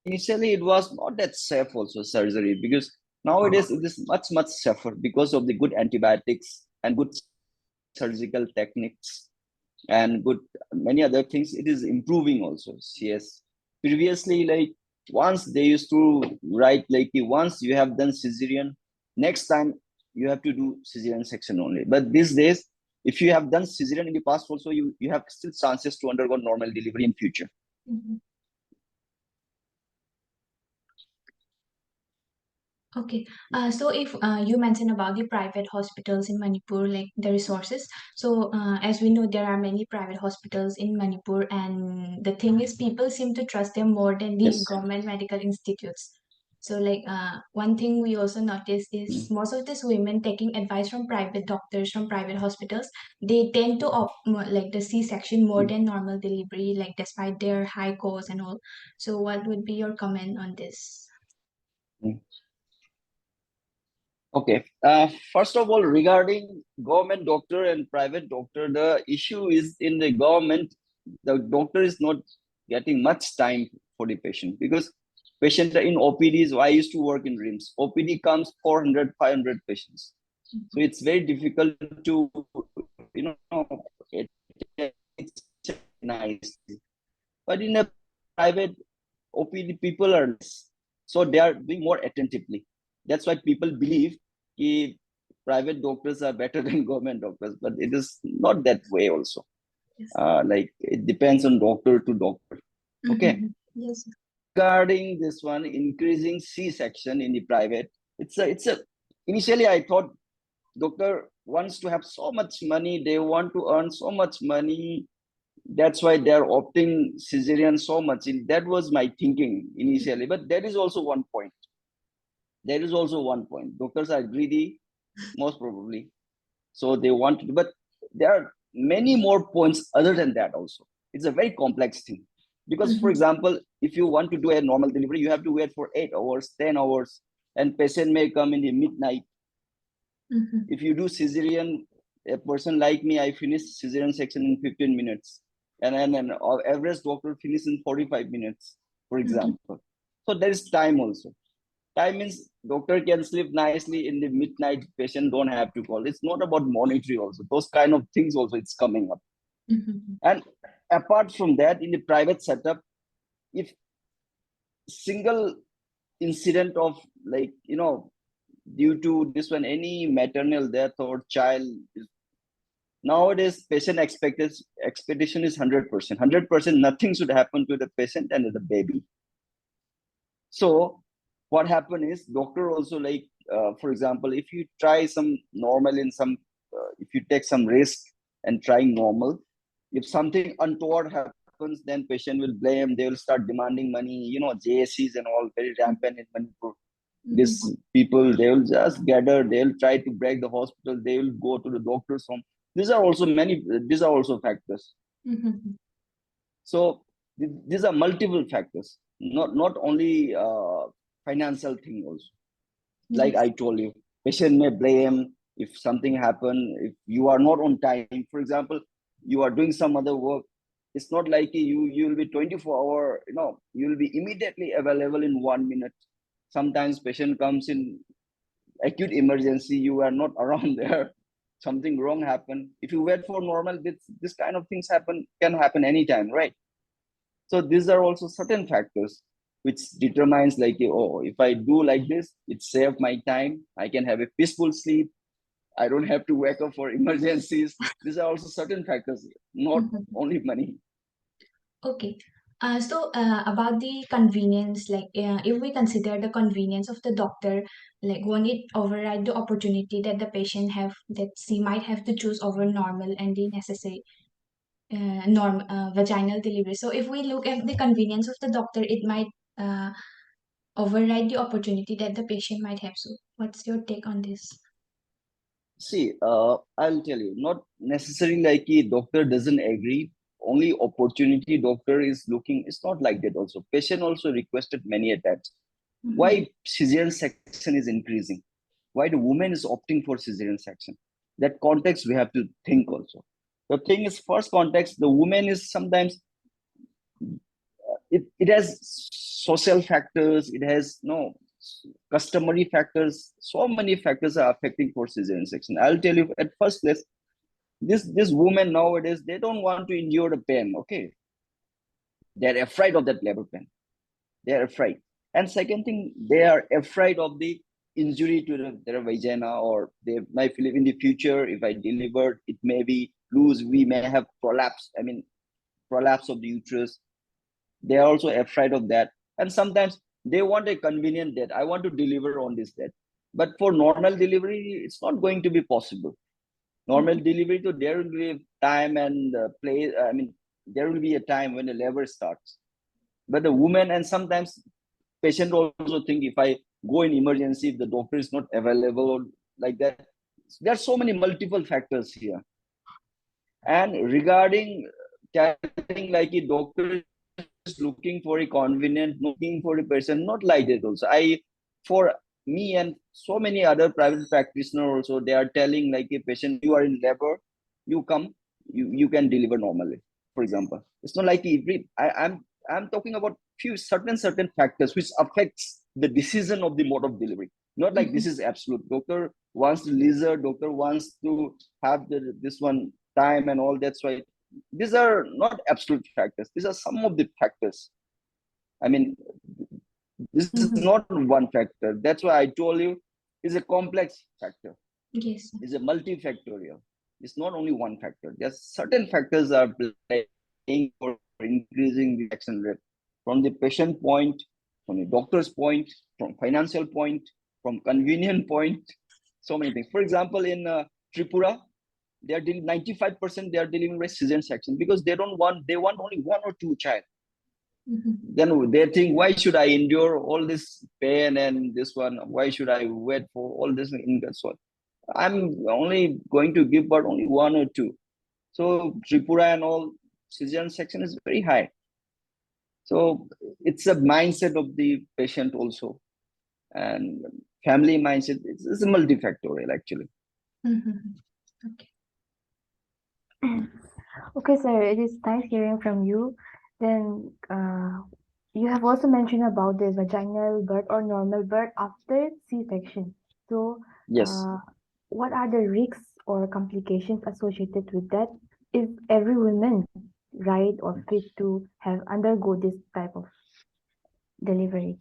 initially it was not that safe also surgery, because nowadays it is much safer because of the good antibiotics and good surgical techniques and good many other things. It is improving also. Yes, previously, like once they used to write like once you have done cesarean, next time you have to do cesarean section only. But these days, if you have done cesarean in the past also, you have still chances to undergo normal delivery in future. Okay, so if you mentioned about the private hospitals in Manipur, like the resources. So as we know, there are many private hospitals in Manipur, and the thing is, people seem to trust them more than the Yes. government medical institutes. So like one thing we also notice is most of these women taking advice from private doctors, from private hospitals, they tend to opt like the C-section more than normal delivery, like despite their high cost and all. So what would be your comment on this? Okay. First of all, regarding government doctor and private doctor, the issue is in the government, the doctor is not getting much time for the patient, because patient in OPDs, I used to work in RIMS, OPD comes 400, 500 patients. So it's very difficult to, it's nice. But in a private OPD, people are less. So they are doing more attentively. That's why people believe private doctors are better than government doctors, but it is not that way also. Yes. Like it depends on doctor to doctor. Okay. Yes. Regarding this one, increasing C-section in the private, it's a initially I thought doctor wants to have so much money, they want to earn so much money, that's why they're opting cesarean so much. That was my thinking initially, but there is also one point. Doctors are greedy, most probably, so they want to, but there are many more points other than that also. It's a very complex thing, because for example, if you want to do a normal delivery, you have to wait for 8 hours, 10 hours, and patient may come in the midnight. If you do cesarean, a person like me, I finish cesarean section in 15 minutes, and then our average doctor finish in 45 minutes, for example. So there is time also. Time means doctor can sleep nicely in the midnight, patient don't have to call. It's not about monitoring also. Those kind of things also it's coming up. And apart from that, in the private setup, if single incident of like, due to this one, any maternal death or child, nowadays patient expectation is 100%. Nothing should happen to the patient and the baby. So what happened is doctor also like for example, if you try some normal in some, if you take some risk and trying normal, if something untoward happens, then patient will blame, they will start demanding money, you know, JSCs and all very rampant in Manipur. These people, they will just gather, they will try to break the hospital, they will go to the doctor's home. These are also factors. So these are multiple factors, not only financial thing also. Like I told you, patient may blame if something happen, if you are not on time. For example, you are doing some other work. It's not like you will be 24-hour, you know, you will be immediately available in 1 minute. Sometimes patient comes in acute emergency, you are not around there. Something wrong happen. If you wait for normal, this kind of things can happen anytime, right? So these are also certain factors which determines like, oh, if I do like this, it saves my time. I can have a peaceful sleep. I don't have to wake up for emergencies. These are also certain factors, not only money. Okay. So about the convenience, like if we consider the convenience of the doctor, like won't it override the opportunity that the patient have, that she might have to choose over normal and the necessary vaginal delivery? So if we look at the convenience of the doctor, it might override the opportunity that the patient might have. So what's your take on this? See, I'll tell you, not necessarily like a doctor doesn't agree, only opportunity doctor is looking. It's not like that also. Patient also requested many attacks. Why cesarean section is increasing? Why the woman is opting for cesarean section? That context we have to think also. The thing is, first context, the woman is sometimes, it has social factors, it has no customary factors, so many factors are affecting for cesarean section. I'll tell you at first place, this woman nowadays, they don't want to endure the pain, okay? They're afraid of that labor pain. They're afraid. And second thing, they are afraid of the injury to their vagina, or they might feel in the future, if I delivered, it may be loose, we may have prolapse, prolapse of the uterus. They are also afraid of that. And sometimes they want a convenient date. I want to deliver on this date. But for normal delivery, it's not going to be possible. Normal delivery, so there will be a time and place. There will be a time when the labor starts. But the woman, and sometimes patient also think, if I go in emergency, if the doctor is not available or like that. There are so many multiple factors here. And regarding telling like a doctor is looking for a convenient, looking for a person, not like that also. For me and so many other private practitioners also, they are telling like a patient, you are in labor, you come, you can deliver normally, for example. It's not like I'm talking about few certain factors which affects the decision of the mode of delivery. Not like this is absolute. Doctor wants to leisure, doctor wants to have this one time and all. That's why these are not absolute factors. These are some of the factors. I mean, this is not one factor. That's why I told you it's a complex factor. Yes. It's a multifactorial. It's not only one factor. There's certain factors are playing for increasing the action rate, from the patient point, from the doctor's point, from financial point, from convenient point, so many things. For example, in Tripura, they are dealing 95%. They are dealing with cesarean section because they want only one or two child. Then they think, why should I endure all this pain and this one? Why should I wait for all this in that one? I'm only going to give birth only one or two. So Tripura and all, cesarean section is very high. So it's a mindset of the patient also, and family mindset. It's a multifactorial actually. Okay. Okay, sir, it is nice hearing from you. Then you have also mentioned about the vaginal birth or normal birth after C-section. So Yes. what are the risks or complications associated with that? Is every woman right or fit to have undergo this type of delivery?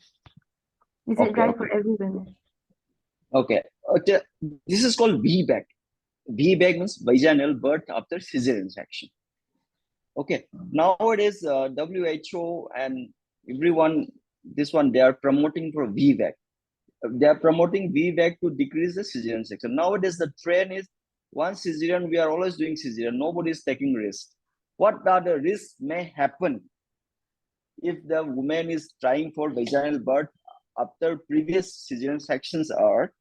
Is it right for every woman? Okay. This is called VBAC. VBAC means vaginal birth after cesarean section. Okay. Nowadays, WHO and everyone, they are promoting for VBAC. they are promoting VBAC to decrease the cesarean section. Nowadays, the trend is one cesarean, we are always doing cesarean. Nobody is taking risk. What are the risks may happen if the woman is trying for vaginal birth after previous cesarean sections are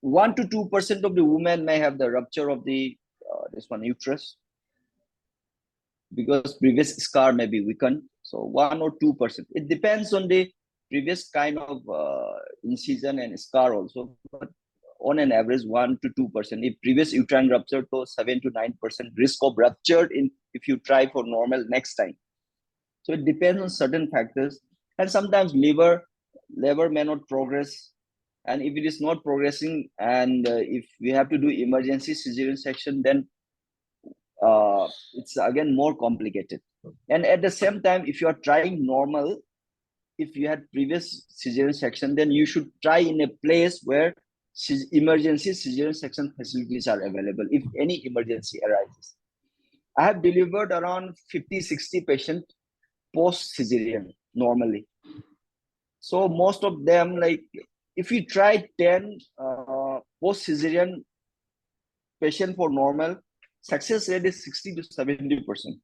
1 to 2% of the women may have the rupture of the this one uterus because previous scar may be weakened. So 1 or 2%. It depends on the previous kind of incision and scar also. But on an average, 1 to 2%. If previous uterine rupture, to 7 to 9% risk of rupture if you try for normal next time. So it depends on certain factors, and sometimes liver may not progress. And if it is not progressing, and if we have to do emergency cesarean section, then it's again more complicated. And at the same time, if you are trying normal, if you had previous cesarean section, then you should try in a place where emergency cesarean section facilities are available if any emergency arises. I have delivered around 50-60 patients post cesarean normally. So most of them, like if you try 10 post cesarean patient for normal, success rate is 60 to 70%.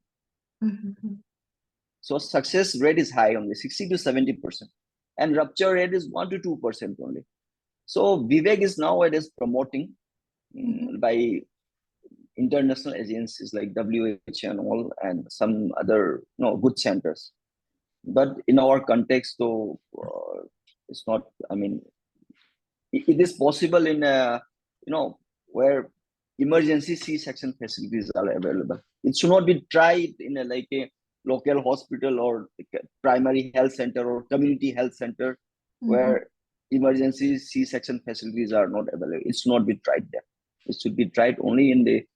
So success rate is high, only 60 to 70%, and rupture rate is 1 to 2% only. So Vivek is nowadays promoting by international agencies like WHO and all, and some other good centers. But in our context, though, it's not. I mean, it is possible in where emergency C-section facilities are available. It should not be tried in a local hospital or like a primary health center or community health center where emergency C-section facilities are not available. It should not be tried there. It should be tried only in the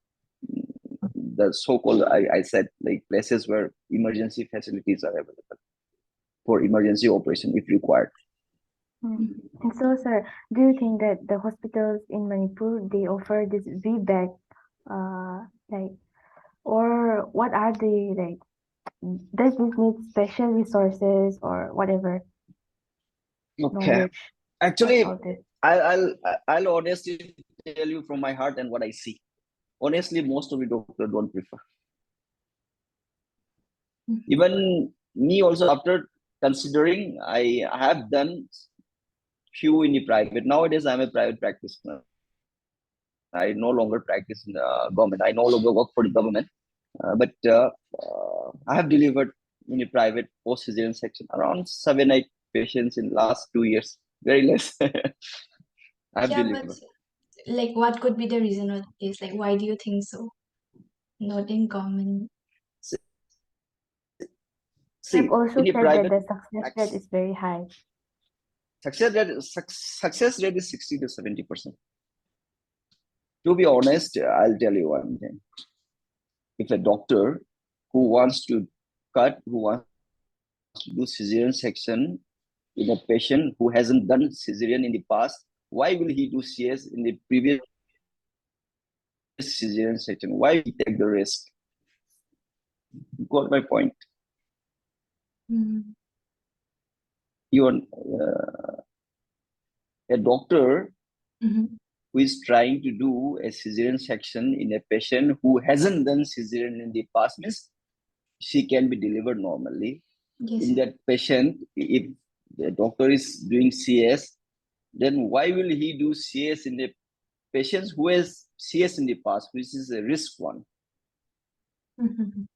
so-called, I said, like places where emergency facilities are available for emergency operation if required. And so, sir, do you think that the hospitals in Manipur, they offer this VBAC, or what are they does this need special resources or whatever? Okay. Knowledge Actually, about it? I'll honestly tell you from my heart and what I see. Honestly, most of the doctors don't prefer. Even me also, after considering, I have done few in the private. Nowadays, I'm a private practitioner. I no longer practice in the government. I no longer work for the government. But I have delivered in a private post-cesarean section around 7-8 patients in last 2 years. Very less. I have delivered. But like, what could be the reason of this? Like, why do you think so? Not in common. See, I've also in the said private, that the success rate is very high. Success rate is 60 to 70%. To be honest, I'll tell you one thing. If a doctor who wants to do cesarean section in a patient who hasn't done cesarean in the past, why will he do CS in the previous cesarean section? Why will he take the risk? You got my point. You are a doctor who is trying to do a cesarean section in a patient who hasn't done cesarean in the past, means she can be delivered normally. Yes. In that patient, if the doctor is doing CS, then why will he do CS in the patients who has CS in the past, which is a risk one? You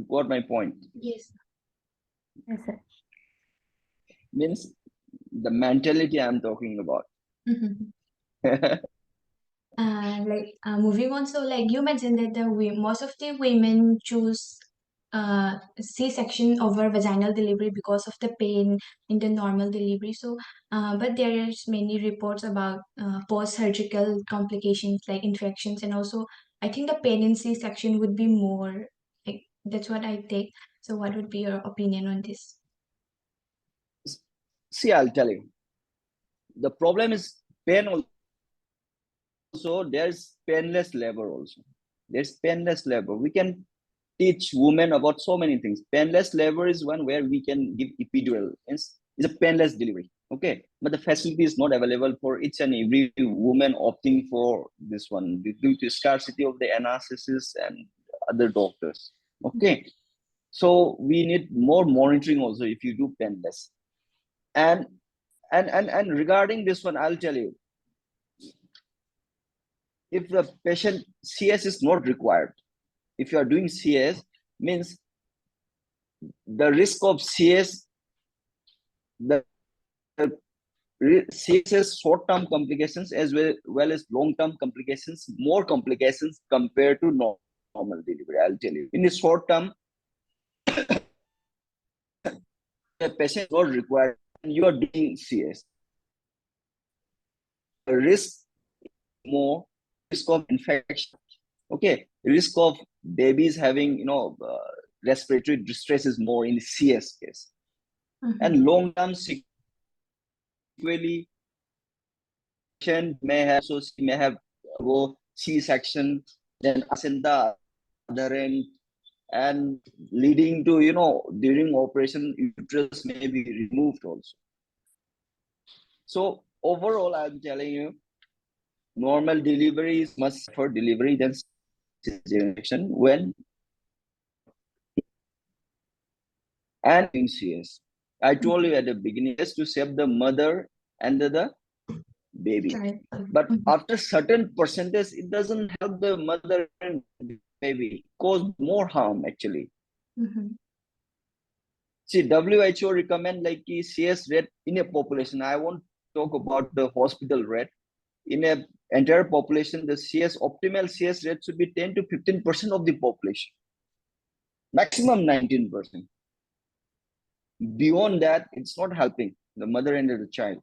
got my point? Yes. Yes, sir. Means the mentality I'm talking about. Moving on, so like you mentioned that most of the women choose C-section over vaginal delivery because of the pain in the normal delivery. So, but there is many reports about post-surgical complications like infections, and also I think the pain in C-section would be more. Like that's what I take. So, what would be your opinion on this? See, I'll tell you. The problem is pain also. There's painless labor also. There's painless labor. We can teach women about so many things. Painless labor is one where we can give epidural. It's a painless delivery. Okay. Okay, but the facility is not available for each and every woman opting for this one due to scarcity of the anesthetist and other doctors. Okay, so we need more monitoring also if you do penless. And regarding this one, I'll tell you, if the patient CS is not required, if you are doing CS, means the risk of CS, the CS short-term complications as well as long-term complications, more complications compared to normal delivery. I'll tell you, in the short term, the patient is not required and you are doing CS. The risk more, risk of infection, okay, risk of babies having respiratory distress is more in CS case. And long-term sequelae, patient may have go C-section, then placenta other end, and leading to during operation uterus may be removed also. So overall, I'm telling you, normal delivery is much for delivery than cesarean when and in CS. I told you at the beginning, just to save the mother and the baby. But after certain percentage, it doesn't help the mother and baby, cause more harm actually. See, WHO recommend like CS rate in a population. I won't talk about the hospital rate. In a entire population, the optimal CS rate should be 10 to 15% of the population. Maximum 19%. Beyond that, it's not helping the mother and the child.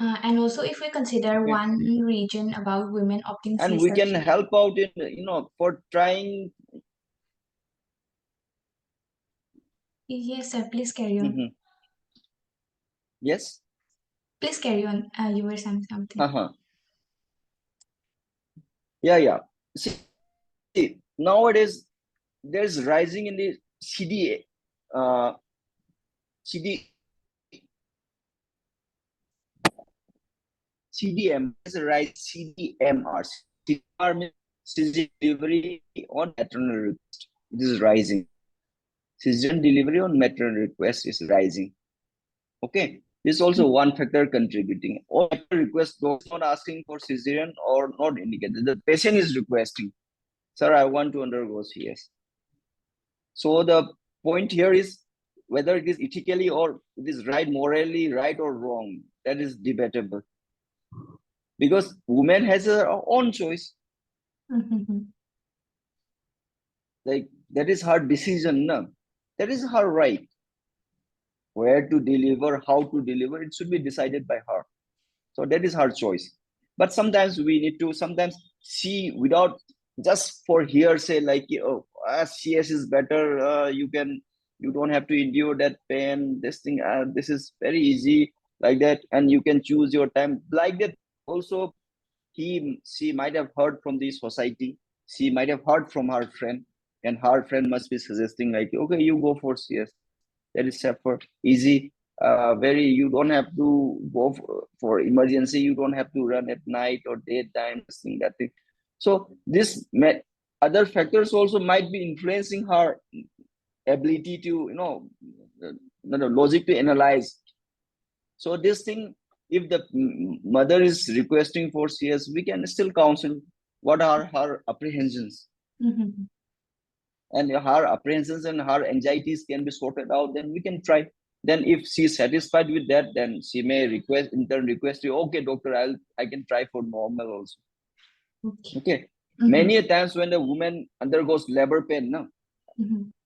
And also, if we consider one region about women opting and we can C-section. help out in for trying. Yes, sir. Please carry on. Yes. Please carry on. You were saying something. Yeah. See, nowadays there's rising in the CDM is a rise. CDMR cesarean delivery on maternal request. This is rising. Cesarean delivery on maternal request is rising. Okay, this is also one factor contributing. Or request those not asking for cesarean or not indicated. The patient is requesting, sir, I want to undergo CS. So the point here is whether it is ethically or it is morally right or wrong. That is debatable. Because woman has her own choice. Like that is her decision, no? That is her right. Where to deliver, how to deliver, it should be decided by her. So that is her choice. But sometimes we need to see without just for hearsay, like CS is better. You don't have to endure that pain. This thing, this is very easy, like that, and you can choose your time, like that. Also, she might have heard from the society. She might have heard from her friend, and her friend must be suggesting like, okay, you go for CS. That is safer, easy. You don't have to go for emergency. You don't have to run at night or daytime, this thing, that thing. So this other factors also might be influencing her ability to, logic to analyze. So this thing, if the mother is requesting for CS, we can still counsel what are her apprehensions. And her apprehensions and her anxieties can be sorted out, then we can try. Then if she's satisfied with that, then she may request you, okay, doctor, I can try for normal also. Okay. Many a times when the woman undergoes labor pain,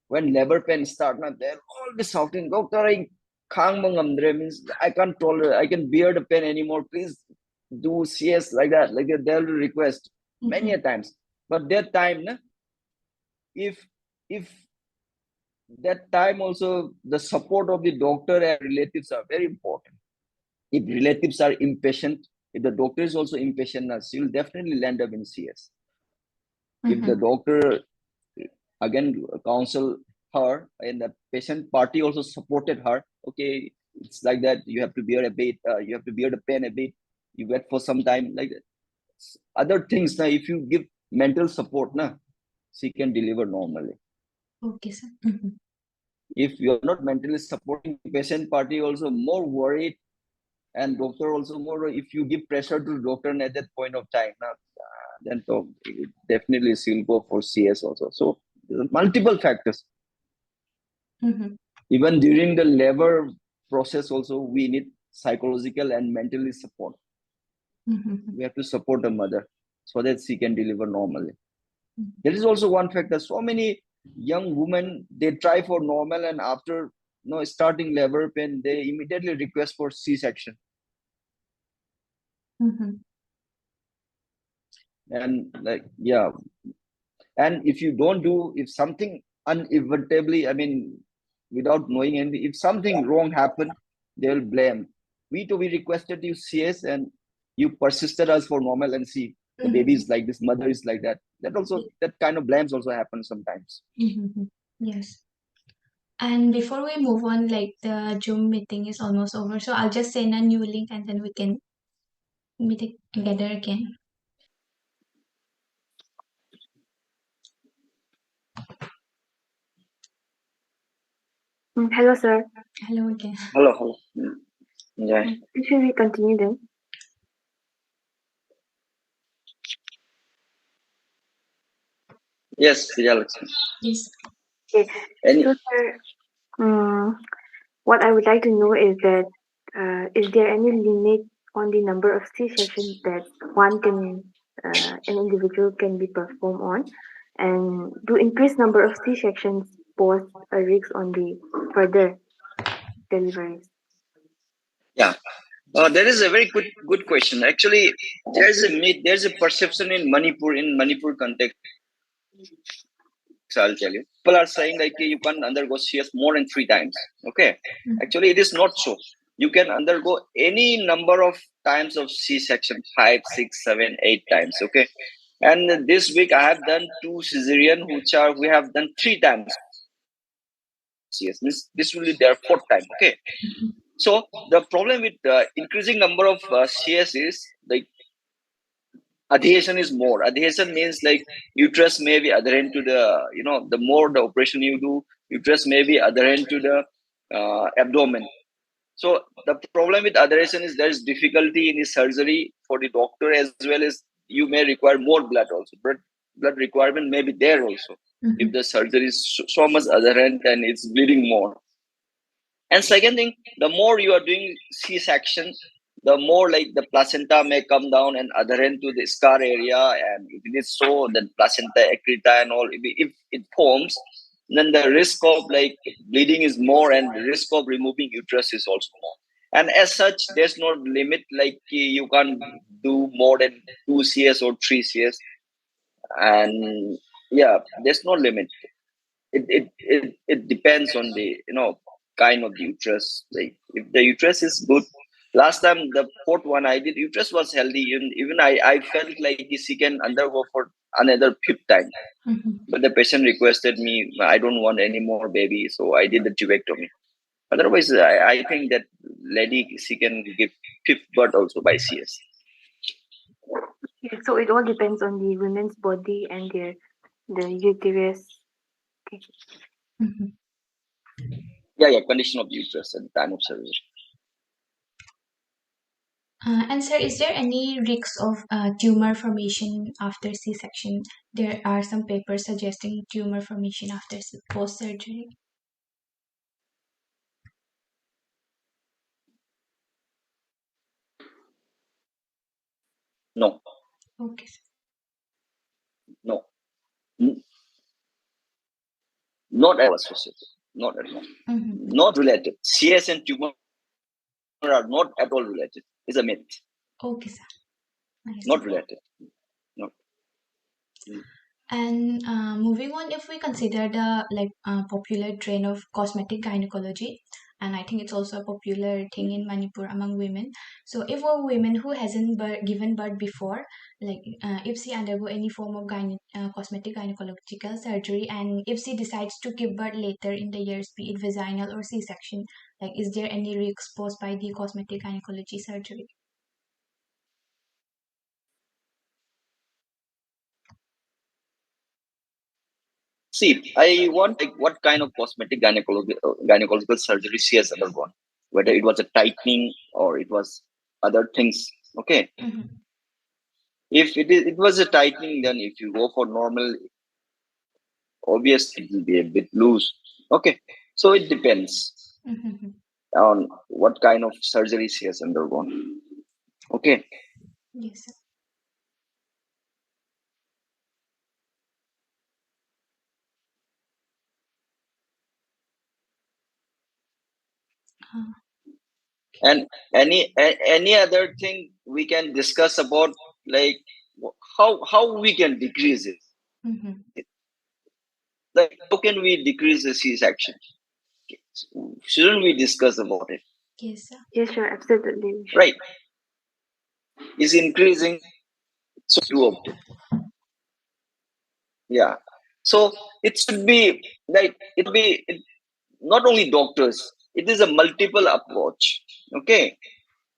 when labor pain starts, they're always shouting, doctor, means I can't tolerate, I can bear the pain anymore, please do CS, like that, they'll request many a times. But that time, if that time also, the support of the doctor and relatives are very important. If relatives are impatient, if the doctor is also impatient, she will definitely land up in CS. If the doctor again counsel her, and the patient party also supported her. Okay, it's like that. You have to bear a bit. You have to bear the pain a bit. You wait for some time. Like that. Other things, now if you give mental support, na, she can deliver normally. Okay, sir. If you're not mentally supporting the patient party, also more worried, and doctor also more. If you give pressure to doctor at that point of time, now, then definitely she'll go for CS also. So multiple factors. Even during the labor process also, we need psychological and mentally support. We have to support the mother so that she can deliver normally. There is also one factor. So many young women, they try for normal, and after starting labor pain, they immediately request for C-section. And like, yeah. And if you don't do, if something inevitably, I mean, without knowing anything, if something wrong happened, they'll blame. We requested you CS, and you persisted us for normal, and see the baby is like this, mother is like that. That kind of blames also happen sometimes. Yes. And before we move on, like the Zoom meeting is almost over, so I'll just send a new link and then we can meet together again. Hello, sir. Hello again. Hello. Yeah. Should we continue then? Yes, Alex. Yes. Okay. So, sir, what I would like to know is that is there any limit on the number of C-sections that an individual can be performed on, and do increased number of C-sections pose a risk on the further deliveries? Yeah. That is a very good question. Actually, there's a myth, there's a perception in Manipur context. I'll tell you. People are saying like you can undergo CS more than 3 times. Okay. Actually, it is not so. You can undergo any number of times of C-section, 5, 6, 7, 8 times. Okay. And this week I have done 2 cesarean, we have done 3 times CS. This will be their 4th time. Okay. So the problem with increasing number of CS is like adhesion is more. Adhesion means like uterus may be adherent to the more the operation you do, uterus may be adherent to the abdomen. So the problem with adhesion is there is difficulty in the surgery for the doctor, as well as you may require more blood also. Blood requirement may be there also if the surgery is so much adherent and it's bleeding more. And second thing, the more you are doing C-section, the more like the placenta may come down and adherent to the scar area. And if it is so, then placenta accreta and all, if it forms, then the risk of like bleeding is more, and the risk of removing uterus is also more. And as such, there's no limit, like you can't do more than 2 CS or 3 CS. And yeah, there's no limit. It depends on the kind of the uterus. Like if the uterus is good, last time the 4th one I did, uterus was healthy. Even I felt like she can undergo for another 5th time. But the patient requested me, I don't want any more baby, so I did the tubectomy. Otherwise, I think that lady, she can give 5th birth also by CS. Okay, so it all depends on the women's body and the uterus. Okay. Yeah, condition of the uterus at the time of surgery. And sir, is there any risk of tumor formation after C-section? There are some papers suggesting tumor formation after post-surgery. No. Okay. No. Not at all associated. Not at all. Not related. CS and tumor are not at all related. It's a myth. Okay, sir. Nice. Not related. No. And moving on, if we consider the popular trend of cosmetic gynecology, and I think it's also a popular thing in Manipur among women. So if a woman who hasn't given birth before, like if she undergo any form of cosmetic gynecological surgery, and if she decides to give birth later in the years, be it vaginal or C-section, like is there any risk posed by the cosmetic gynecology surgery? See, I want like what kind of cosmetic gynecological surgery she has undergone, whether it was a tightening or it was other things. Okay, if it was a tightening, then if you go for normal, obviously it will be a bit loose. Okay, so it depends on what kind of surgery she has undergone. Okay. Yes, sir. And any other thing we can discuss about, like how we can decrease it? Like how can we decrease the C-section? Shouldn't we discuss about it? Yes, sir. Yes, sure, absolutely. Right. Is increasing, so do of it. Yeah. So it should be like not only doctors, it is a multiple approach. Okay.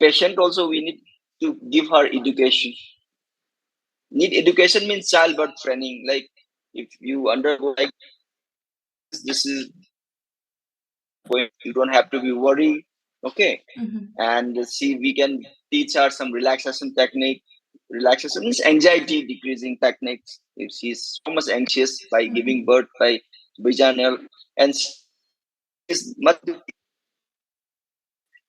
Patient also, we need to give her education. Need education means childbirth training. Like if you undergo like this is going, you don't have to be worried. Okay. And see, we can teach her some relaxation technique. Relaxation means anxiety decreasing techniques. If she's so much anxious by giving birth by vaginal, and she's much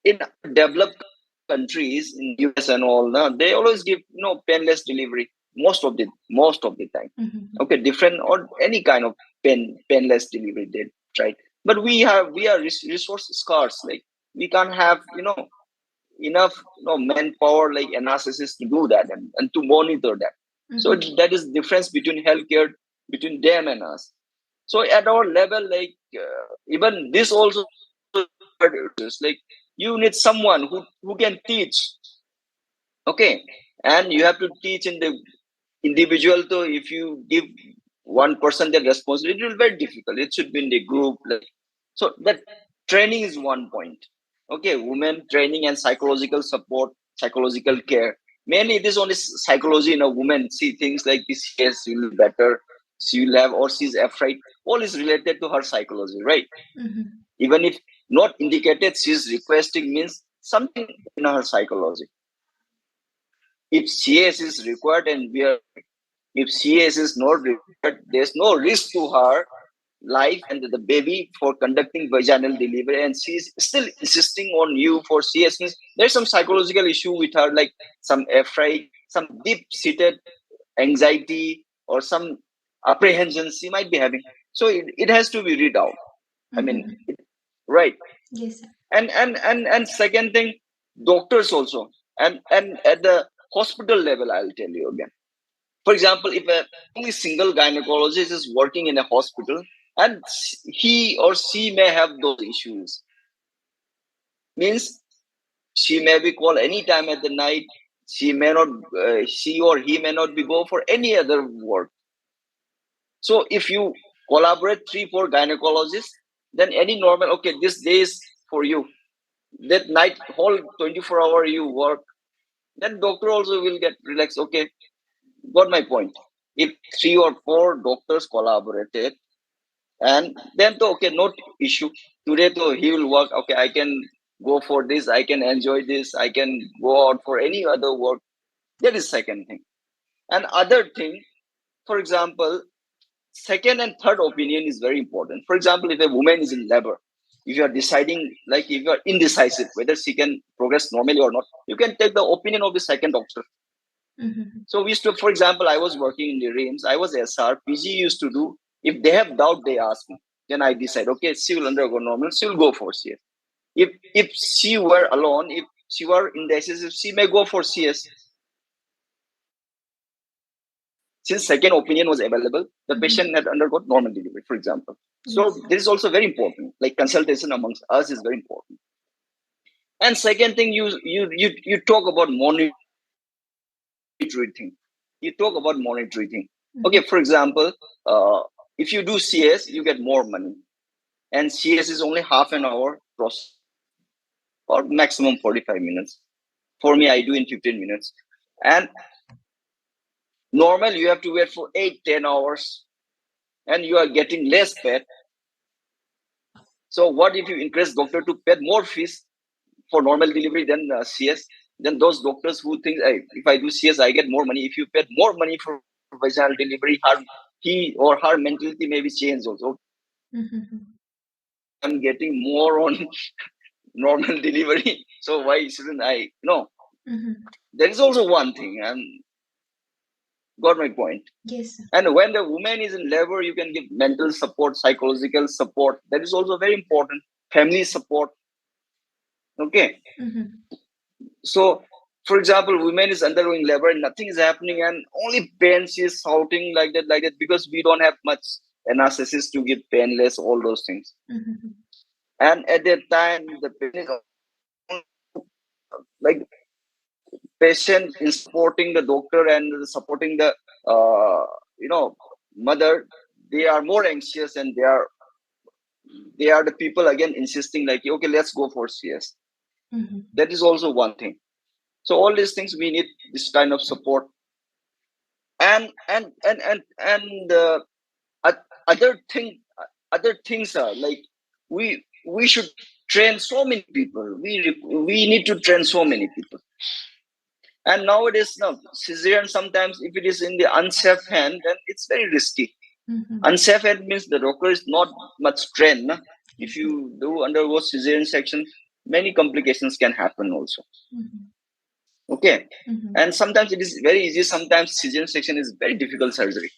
in developed countries in US and all, no, they always give painless delivery most of the time. Okay, different or any kind of painless delivery they try. But we are resource scarce. Like we can't have enough manpower like anesthetists to do that and to monitor that. So that is difference between healthcare between them and us. So at our level, like even this also, like you need someone who can teach. Okay, and you have to teach in the individual. So if you give one person the responsibility, it will be very difficult. It should be in the group. Like, so that training is one point. Okay, women training and psychological support, psychological care. Mainly, it is only psychology in a woman. See things like this. Yes, she will be better. She will have, or she's afraid. All is related to her psychology, right? Even if not indicated, she's requesting means something in her psychology. If CS is required and if CS is not required, there's no risk to her life and the baby for conducting vaginal delivery, and she's still insisting on you for CS means there's some psychological issue with her, like some afraid, some deep-seated anxiety or some apprehension she might be having. So it has to be read out. I mean, right. Yes, sir. And second thing, doctors also, and at the hospital level, I'll tell you again. For example, if a only single gynecologist is working in a hospital and he or she may have those issues, means she may be called any time at the night. She may not, she or he may not be go for any other work. So if you collaborate 3-4 gynecologists, then any normal, okay, this day is for you. That night, whole 24-hour you work, then doctor also will get relaxed. Okay, got my point. If 3 or 4 doctors collaborated, and then to okay, no issue. Today to he will work. Okay, I can go for this. I can enjoy this. I can go out for any other work. That is second thing. And other thing, for example, second and third opinion is very important. For example, if a woman is in labor, if you are deciding, like if you are indecisive whether she can progress normally or not, you can take the opinion of the second doctor. So we used to, for example, I was working in the RIMS, I was SR, PG used to do, if they have doubt, they ask me. Then I decide, okay, she will undergo normal, she will go for CS. If she were alone, if she were indecisive, she may go for CS. Since second opinion was available, the patient had undergone normal delivery, for example. So this is also very important. like consultation amongst us is very important. And second thing, you talk about monitoring. You talk about monitoring. Okay, for example, if you do CS, you get more money, and CS is only half an hour process or maximum 45 minutes. For me, I do in 15 minutes. And normal, you have to wait for 8-10 hours, and you are getting less paid. So what if you encourage doctor to pay more fees for normal delivery than CS? Then those doctors who think, hey, if I do CS, I get more money. If you pay more money for vaginal delivery, he or her mentality may be changed also. I'm getting more on normal delivery, so why shouldn't I? No. There is also one thing, and got my point. Yes, sir. And when the woman is in labor, you can give mental support, psychological support. That is also very important. Family support. Okay. So, for example, woman is undergoing labor and nothing is happening, and only pain, she is shouting like that, because we don't have much anesthesis to give painless, all those things. And at that time, the pain is like patient is supporting the doctor and supporting the mother. They are more anxious, and they are the people again insisting like, okay, let's go for CS. That is also one thing. So all these things, we need this kind of support. And other things are like, we should train so many people. We need to train so many people. And nowadays, now cesarean, sometimes if it is in the unsafe hand, then it's very risky. Unsafe hand means the doctor is not much trained. Na? If you do undergo cesarean section, many complications can happen also. Okay. And sometimes it is very easy. Sometimes cesarean section is very difficult surgery.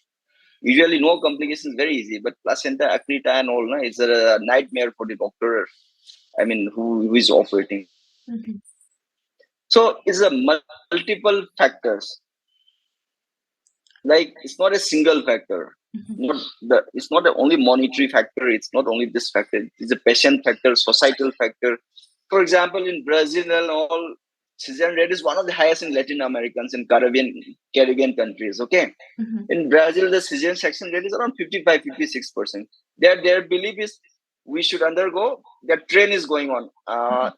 Usually no complications, very easy. But placenta accreta and all, it's a nightmare for the doctor. I mean, who is operating. So it's a multiple factors. Like, it's not a single factor. It's not the only monetary factor. It's not only this factor. It's a patient factor, societal factor. For example, in Brazil and all, cesarean rate is one of the highest in Latin Americans and Caribbean countries. Okay. In Brazil, the cesarean section rate is around 55-56%. Their belief is we should undergo, that trend is going on,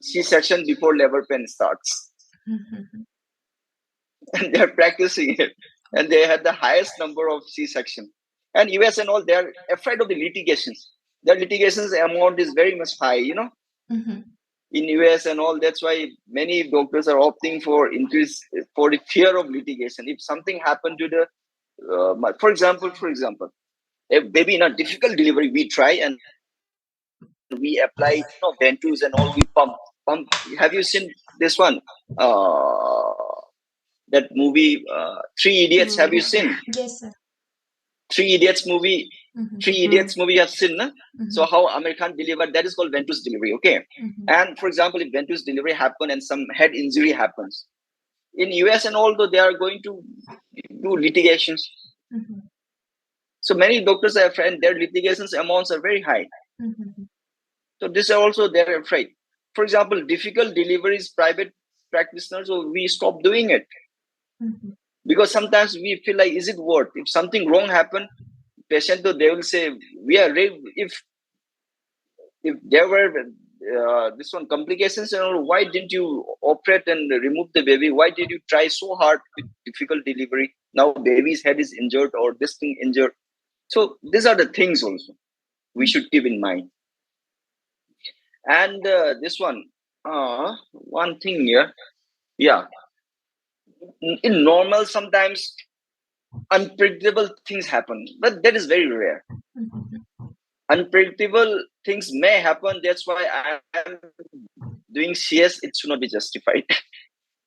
C-section before labor pain starts. And they're practicing it. And they had the highest number of C-section. And US and all, they're afraid of the litigations. Their litigations amount is very much high, in US and all. That's why many doctors are opting for increase for the fear of litigation. If something happened to the, for example, if baby in a difficult delivery, we try and we apply Ventus and all, we pump. Have you seen this one? That movie, Three Idiots. Have you seen? Yes, sir. Three Idiots movie. Three Idiots movie you have seen, na? So how American delivered, that is called Ventus delivery. Okay. And for example, if Ventus delivery happen and some head injury happens in US and all, though, they are going to do litigations. So many doctors are afraid, and their litigations amounts are very high. So this are also, they're afraid. For example, difficult deliveries, private practitioners, so we stop doing it. Because sometimes we feel like, is it worth? If something wrong happened, patient, they will say, we are ready. If there were this one complications, why didn't you operate and remove the baby? Why did you try so hard with difficult delivery? Now baby's head is injured or this thing injured. So these are the things also we should keep in mind. And this one thing here, yeah. In normal, sometimes unpredictable things happen, but that is very rare. Unpredictable things may happen. That's why I am doing CS. It should not be justified.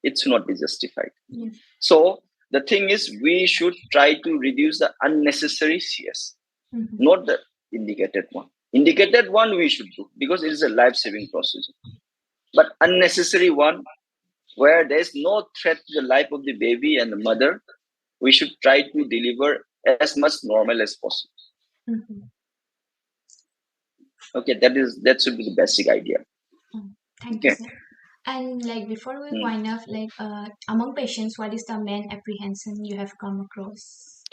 It should not be justified. So the thing is, we should try to reduce the unnecessary CS, not the indicated one. Indicated one we should do because it is a life-saving procedure. But unnecessary one, where there is no threat to the life of the baby and the mother, we should try to deliver as much normal as possible. Okay, that should be the basic idea. Thank you, Okay. sir. And like before we Hmm. wind up, like among patients, what is the main apprehension you have come across?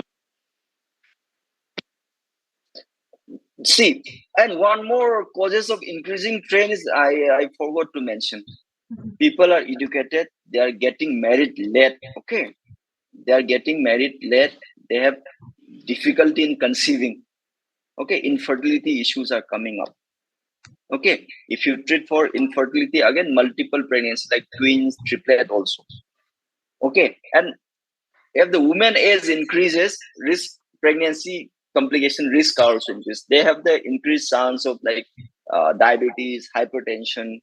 See, and one more causes of increasing trend is I forgot to mention. People are educated, they are getting married late. Okay, they are getting married late. They have difficulty in conceiving. Okay, infertility issues are coming up. Okay, if you treat for infertility, again multiple pregnancy like twins, triplet also. Okay, and if the woman age increases, risk pregnancy complication risk also increase. They have the increased chance of like diabetes, hypertension.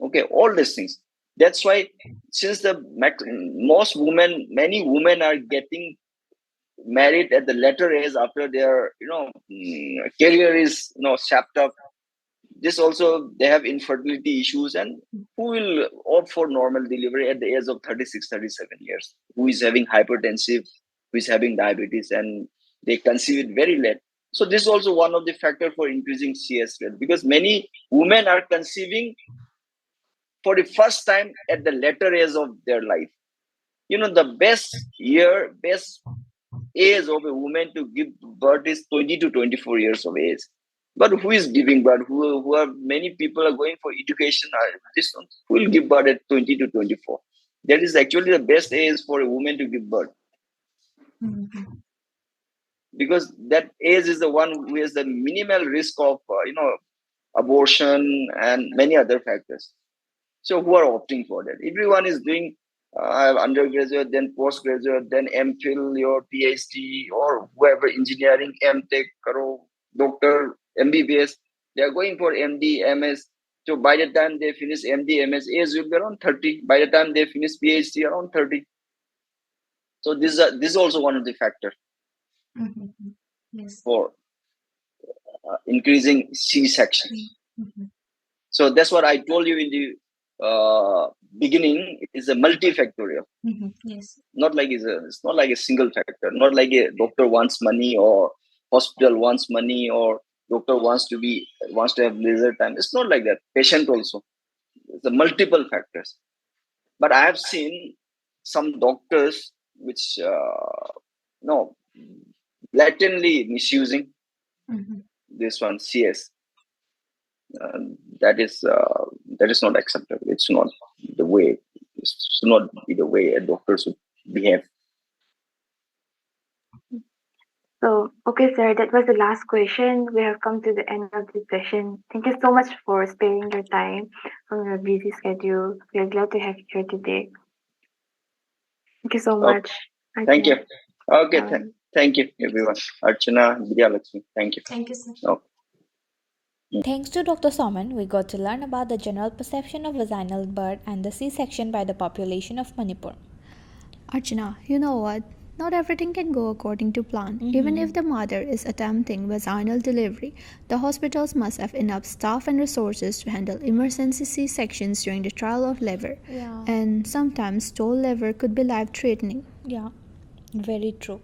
Okay, all these things. That's why since many women are getting married at the later age after their career is sapped up. This also they have infertility issues, and who will opt for normal delivery at the age of 36, 37 years, who is having hypertensive, who is having diabetes, and they conceive it very late. So this is also one of the factors for increasing CS rate, because many women are conceiving for the first time at the later age of their life. The best age of a woman to give birth is 20 to 24 years of age. But who is giving birth? Who are many people are going for education? This one, who will give birth at 20 to 24? That is actually the best age for a woman to give birth, because that age is the one who has the minimal risk of abortion and many other factors. So who are opting for that? Everyone is doing undergraduate, then postgraduate, then MPhil, your PhD, or whoever, engineering, MTech, doctor, MBBS. They are going for MD, MS. So by the time they finish MD, MS, age will be around 30. By the time they finish PhD, around 30. So this is also one of the factors Yes. for increasing C-section. So that's what I told you in the beginning. Is a multifactorial. Yes. It's not like a single factor. Not like a doctor wants money, or hospital wants money, or doctor wants to have leisure time. It's not like that. Patient also. It's a multiple factors. But I have seen some doctors which no blatantly misusing this one CS. That is not acceptable. It's not the way. It should not be the way a doctor should behave. So, okay, sir, that was the last question. We have come to the end of the session. Thank you so much for sparing your time from your busy schedule. We are glad to have you here today. Thank you so much. Thank you. Okay, Bye. thank you, everyone. Archana, Vidya-Lakshmi, thank you. Thank you, sir. Thanks to Dr. Soman, we got to learn about the general perception of vaginal birth and the C-section by the population of Manipur. Archana, you know what? Not everything can go according to plan. Even if the mother is attempting vaginal delivery, the hospitals must have enough staff and resources to handle emergency C-sections during the trial of labor. Yeah. And sometimes stolen labor could be life-threatening. Yeah, very true.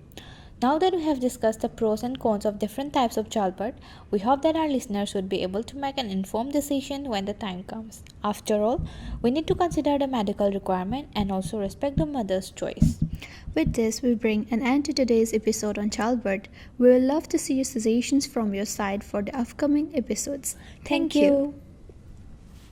Now that we have discussed the pros and cons of different types of childbirth, we hope that our listeners would be able to make an informed decision when the time comes. After all, we need to consider the medical requirement and also respect the mother's choice. With this, we bring an end to today's episode on childbirth. We would love to see your suggestions from your side for the upcoming episodes. Thank you.